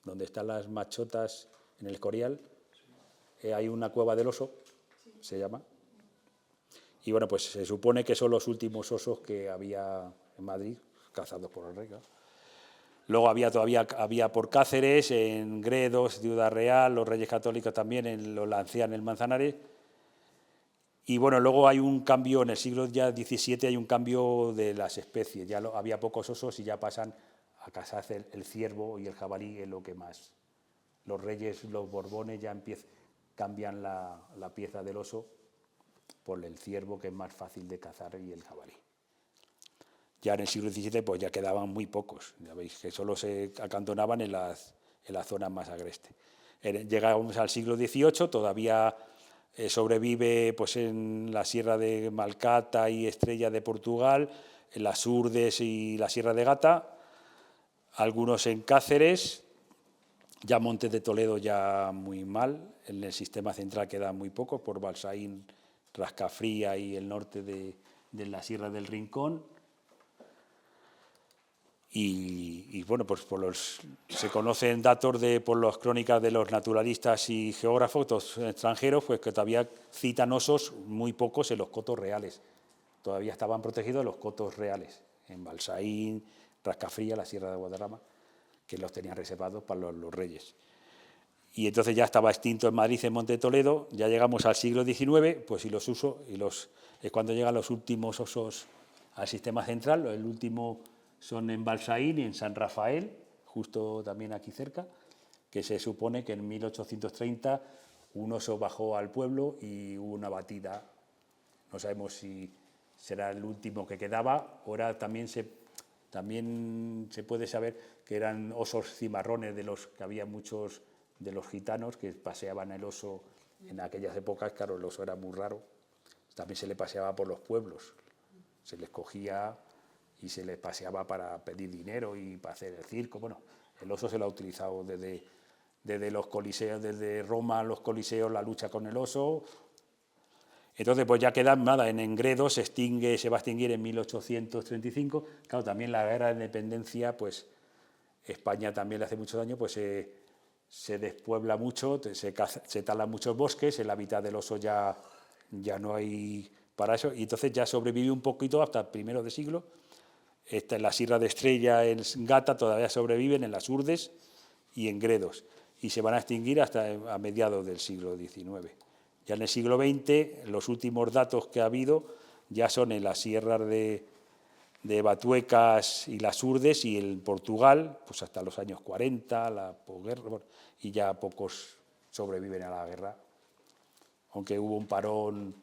donde están las machotas, en el Escorial, hay una cueva del oso, se llama. Y bueno, pues se supone que son los últimos osos que había en Madrid, cazados por el rey. Luego había por Cáceres, en Gredos, Ciudad Real, los Reyes Católicos también, en los Lancián, en el Manzanares. Y bueno, luego hay un cambio, en el siglo ya XVII hay un cambio de las especies. Ya había pocos osos y ya pasan a cazarse el ciervo y el jabalí, es lo que más. Los reyes, los borbones ya cambian la pieza del oso por el ciervo, que es más fácil de cazar, y el jabalí. Ya en el siglo XVII pues ya quedaban muy pocos, ya veis que solo se acantonaban en las zonas más agrestes. Llegamos al siglo XVIII, todavía sobrevive pues en la Sierra de Malcata y Estrella de Portugal, en las Urdes y la Sierra de Gata, algunos en Cáceres, ya Montes de Toledo ya muy mal, en el sistema central quedan muy pocos, por Balsaín, Rascafría y el norte de la Sierra del Rincón. Y bueno, pues se conocen datos por las crónicas de los naturalistas y geógrafos extranjeros, pues que todavía citan osos muy pocos en los cotos reales. Todavía estaban protegidos los cotos reales, en Balsaín, Rascafría, la Sierra de Guadarrama, que los tenían reservados para los reyes. Y entonces ya estaba extinto en Madrid, en Monte de Toledo. Ya llegamos al siglo XIX, pues es cuando llegan los últimos osos al sistema central. El último son en Balsaín y en San Rafael, justo también aquí cerca, que se supone que en 1830 un oso bajó al pueblo y hubo una batida. No sabemos si será el último que quedaba. Ahora también se puede saber que eran osos cimarrones, de los que había muchos de los gitanos que paseaban el oso en aquellas épocas. Claro, el oso era muy raro. También se le paseaba por los pueblos. Se les cogía y se les paseaba para pedir dinero y para hacer el circo. Bueno, el oso se lo ha utilizado desde los coliseos, desde Roma, los coliseos, la lucha con el oso. Entonces, pues ya quedan nada, en Gredos se va a extinguir en 1835. Claro, también la guerra de independencia, pues España también le hace mucho daño, pues se despuebla mucho, se talan muchos bosques, el hábitat del oso ya no hay para eso, y entonces ya sobrevive un poquito hasta el primero de siglo. En la Sierra de Estrella, en Gata, todavía sobreviven, en las Urdes y en Gredos, y se van a extinguir hasta a mediados del siglo XIX. Ya en el siglo XX, los últimos datos que ha habido ya son en las sierras de Batuecas y las Urdes, y en Portugal, pues hasta los años 40, la posguerra, bueno, y ya pocos sobreviven a la guerra, aunque hubo un parón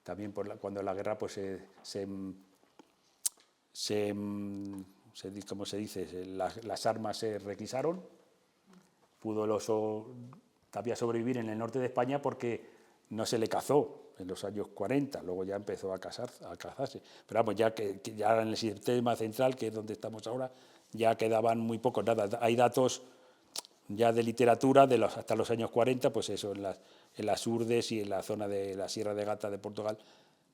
también cuando la guerra pues ¿cómo se dice? Las armas se requisaron, pudo el oso todavía sobrevivir en el norte de España porque no se le cazó en los años 40, luego ya empezó a cazarse. Pero vamos, ya que ya en el sistema central, que es donde estamos ahora, ya quedaban muy pocos. Nada, hay datos ya de literatura hasta los años 40, pues eso, en las Urdes y en la zona de la Sierra de Gata de Portugal,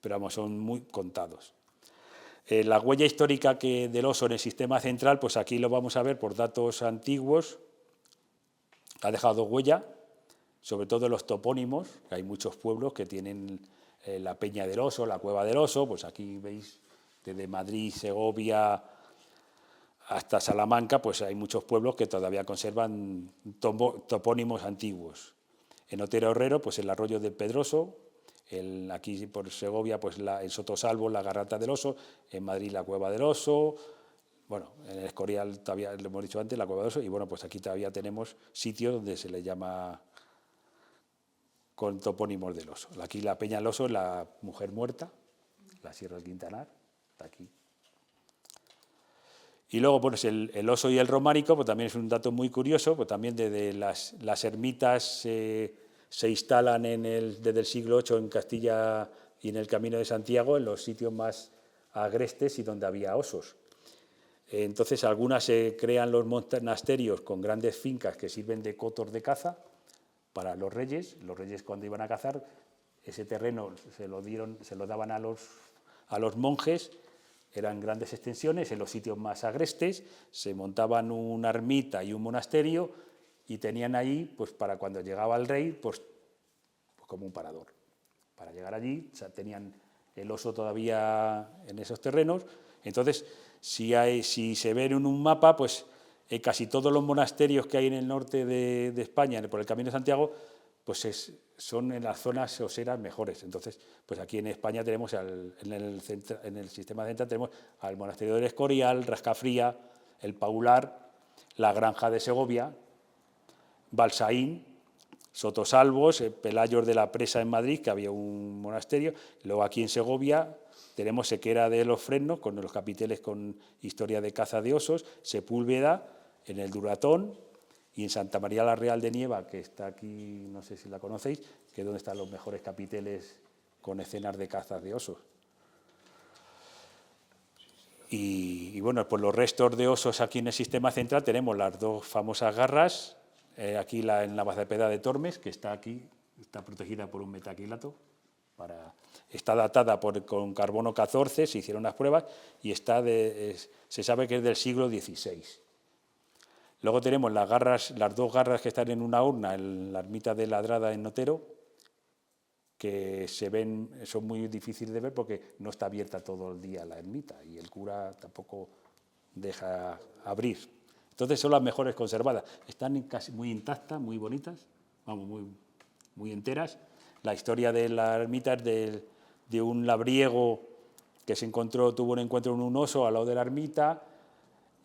pero vamos, son muy contados. La huella histórica del oso en el sistema central, pues aquí lo vamos a ver por datos antiguos. Ha dejado huella, sobre todo los topónimos, que hay muchos pueblos que tienen la Peña del Oso, la Cueva del Oso, pues aquí veis desde Madrid, Segovia hasta Salamanca, pues hay muchos pueblos que todavía conservan topónimos antiguos. En Otero Herrero, pues el arroyo del Pedroso, aquí por Segovia, pues el Sotosalvo, la Garrata del Oso, en Madrid la Cueva del Oso, bueno, en el Escorial todavía, lo hemos dicho antes, la Cueva del Oso, y bueno, pues aquí todavía tenemos sitios donde se le llama con topónimos del oso. Aquí la Peña del Oso, la mujer muerta, la Sierra del Quintanar, está aquí. Y luego, pues el oso y el románico, pues también es un dato muy curioso, pues también desde las ermitas se instalan desde el siglo VIII en Castilla y en el Camino de Santiago, en los sitios más agrestes y donde había osos. Entonces, algunas se crean los monasterios con grandes fincas que sirven de cotos de caza para los reyes. Los reyes, cuando iban a cazar, ese terreno se lo daban a los monjes. Eran grandes extensiones en los sitios más agrestes, se montaban una ermita y un monasterio y tenían ahí, pues para cuando llegaba el rey, pues como un parador. Para llegar allí, o sea, tenían el oso todavía en esos terrenos. Entonces, si se ven en un mapa, pues casi todos los monasterios que hay en el norte de España, por el Camino de Santiago, pues son en las zonas oseras mejores. Entonces, pues aquí en España tenemos, en el sistema central, tenemos al Monasterio del Escorial, Rascafría, el Paular, la Granja de Segovia, Balsaín, Sotosalvos, Pelayos de la Presa en Madrid, que había un monasterio. Luego aquí en Segovia tenemos Sequera de los Fresnos, con los capiteles con historia de caza de osos, Sepúlveda, en el Duratón, y en Santa María la Real de Nieva, que está aquí, no sé si la conocéis, que es donde están los mejores capiteles con escenas de cazas de osos. Y bueno, pues los restos de osos aquí en el sistema central tenemos las dos famosas garras, aquí en la Bazapeda de Tormes, que está aquí, está protegida por un metaquilato, está datada con carbono 14, se hicieron las pruebas, y se sabe que es del siglo XVI. Luego tenemos las dos garras que están en una urna en la ermita de Ladrada en Otero, que son muy difíciles de ver porque no está abierta todo el día la ermita y el cura tampoco deja abrir. Entonces son las mejores conservadas. Están casi muy intactas, muy bonitas, vamos, muy enteras. La historia de la ermita es de un labriego que tuvo un encuentro con un oso al lado de la ermita,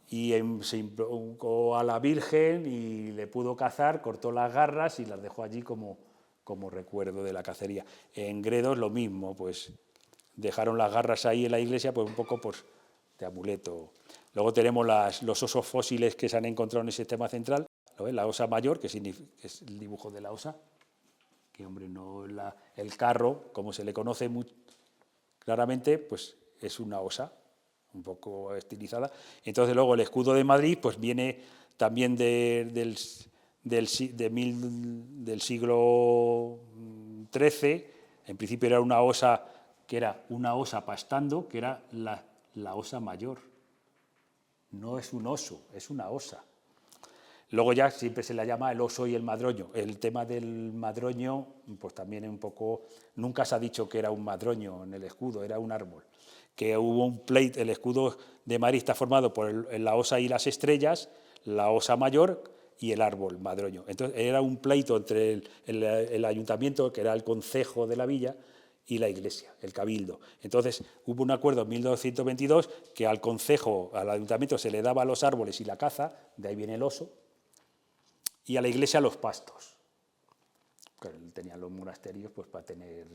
y se invocó a la Virgen y le pudo cazar, cortó las garras y las dejó allí como recuerdo de la cacería. En Gredos lo mismo, pues dejaron las garras ahí en la iglesia, pues un poco pues, de amuleto. Luego tenemos los osos fósiles que se han encontrado en el sistema central, ¿lo ves? La osa mayor, que es el dibujo de la osa, que hombre, no el carro, como se le conoce muy claramente, pues es una osa, un poco estilizada. Entonces luego el escudo de Madrid pues viene también del siglo XIII. En principio era una osa que era una osa pastando, que era la osa mayor. No es un oso, es una osa. Luego ya siempre se le llama el oso y el madroño. El tema del madroño, pues también es un poco... Nunca se ha dicho que era un madroño en el escudo, era un árbol. Que hubo un pleito, el escudo de Madrid está formado por la osa y las estrellas, la osa mayor y el árbol madroño. Entonces era un pleito entre el ayuntamiento, que era el concejo de la villa, y la iglesia, el cabildo. Entonces hubo un acuerdo en 1222 que al concejo, al ayuntamiento, se le daba los árboles y la caza, de ahí viene el oso, y a la iglesia los pastos. Tenían los monasterios pues para tener...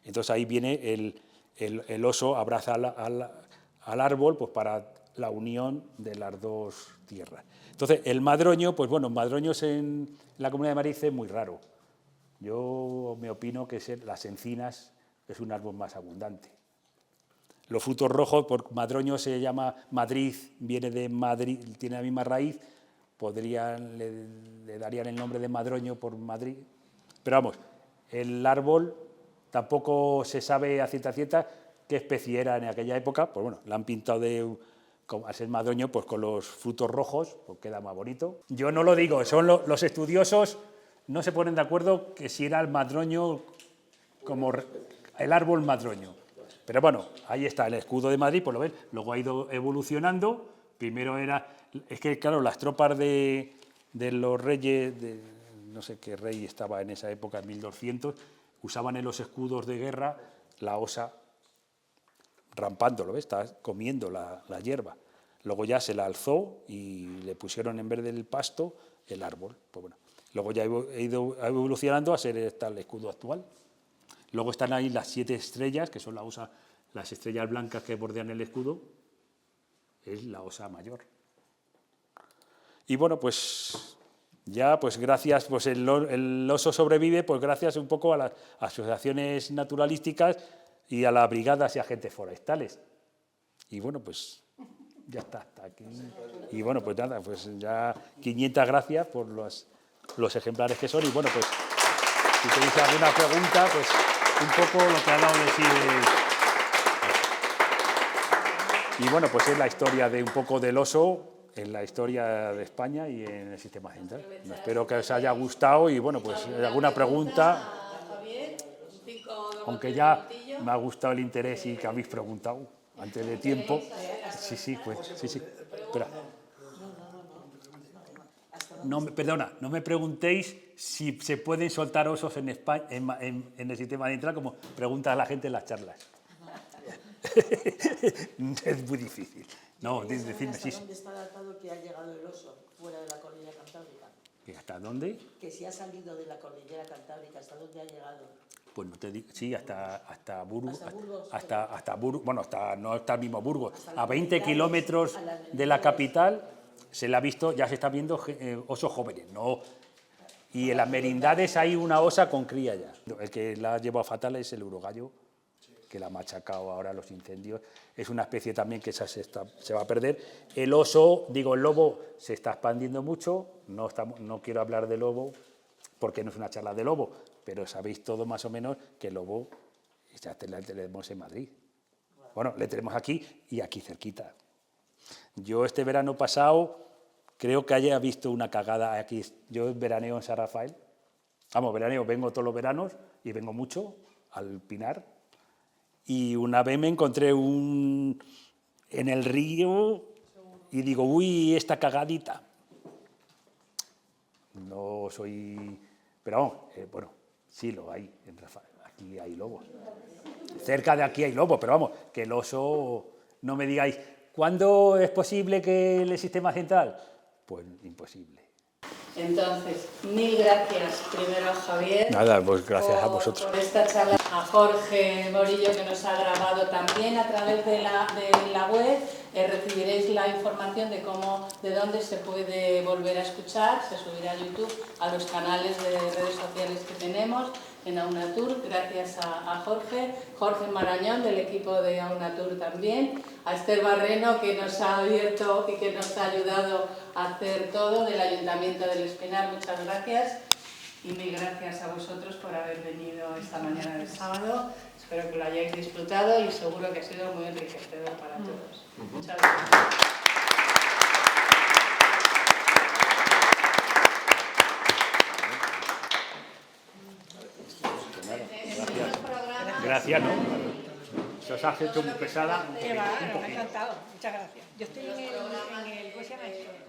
Entonces ahí viene el oso, abraza al árbol pues para la unión de las dos tierras. Entonces el madroño, pues bueno, madroños en la Comunidad de Madrid es muy raro. Yo me opino que las encinas es un árbol más abundante. Los frutos rojos, por madroño se llama Madrid, viene de Madrid, tiene la misma raíz, le darían el nombre de madroño por Madrid. Pero vamos, el árbol tampoco se sabe a ciencia cierta qué especie era en aquella época, pues bueno, la han pintado al ser madroño, pues con los frutos rojos, pues queda más bonito. Yo no lo digo, son los estudiosos, no se ponen de acuerdo que si era el madroño como el árbol madroño. Pero bueno, ahí está el escudo de Madrid, pues lo ven, luego ha ido evolucionando. Primero es que claro, las tropas de los reyes, no sé qué rey estaba en esa época, en 1200, usaban en los escudos de guerra la osa rampando, ¿lo ves? Está comiendo la hierba. Luego ya se la alzó y le pusieron en vez del pasto el árbol. Pues bueno, luego ya ha ido evolucionando a ser el escudo actual. Luego están ahí las 7 estrellas, que son las estrellas blancas que bordean el escudo, es la osa mayor. Y bueno, pues ya, pues gracias, pues el oso sobrevive, pues gracias un poco a las asociaciones naturalísticas y a las brigadas y agentes forestales. Y bueno, pues ya está, hasta aquí. Y bueno, pues nada, pues ya 500 gracias por los ejemplares que son. Y bueno, pues si tenéis alguna pregunta, pues un poco lo que ha dado de sí. Y bueno, pues es la historia de un poco del oso en la historia de España y en el sistema central. Espero que os haya gustado y bueno, pues alguna pregunta, aunque ya me ha gustado el interés y que habéis preguntado antes de tiempo. Sí, pues sí. Espera. Perdona, no me preguntéis si se pueden soltar osos en España, en el sistema central, como pregunta a la gente en las charlas. Es muy difícil. No, decidme, sí. ¿Dónde está datado que ha llegado el oso fuera de la cordillera cantábrica? ¿Hasta dónde? Que si ha salido de la cordillera cantábrica, ¿hasta dónde ha llegado? Pues no te digo, sí, hasta Burgos. Hasta Burgos. Bueno, no está el mismo Burgos. A 20 kilómetros de la capital se la ha visto, ya se están viendo osos jóvenes. No. Y en las merindades hay una osa con cría ya. El que la ha llevado fatal es el urogallo, que la ha machacado ahora los incendios. Es una especie también que se va a perder. El lobo se está expandiendo mucho. No quiero hablar de lobo porque no es una charla de lobo, pero sabéis todo más o menos que el lobo ya le tenemos en Madrid. Bueno, le tenemos aquí y aquí cerquita. Yo este verano pasado creo que haya visto una cagada aquí. Yo veraneo en San Rafael. Vengo todos los veranos y vengo mucho al Pinar. Y una vez me encontré en el río y digo, uy, esta cagadita. No soy... Pero bueno, sí lo hay en Rafael. Aquí hay lobos. Cerca de aquí hay lobos, pero vamos, que el oso, no me digáis, ¿cuándo es posible que el sistema central? Pues imposible. Entonces, mil gracias primero a Javier. Nada, pues gracias a vosotros. Por esta charla. A Jorge Morillo, que nos ha grabado también a través de la web. Recibiréis la información de dónde se puede volver a escuchar. Se subirá a YouTube, a los canales de redes sociales que tenemos en Aunatur. Gracias a Jorge Marañón, del equipo de Aunatur también. A Esther Barreno, que nos ha abierto y que nos ha ayudado a hacer todo, del Ayuntamiento del Espinar. Muchas gracias. Y mil gracias a vosotros por haber venido esta mañana del sábado. Espero que lo hayáis disfrutado y seguro que ha sido muy enriquecedor para todos. Muchas gracias. gracia, ¿no? Se os ha hecho muy pesada. Que va, me ha encantado. Muchas gracias. Yo estoy en el ¿cómo se llama esto?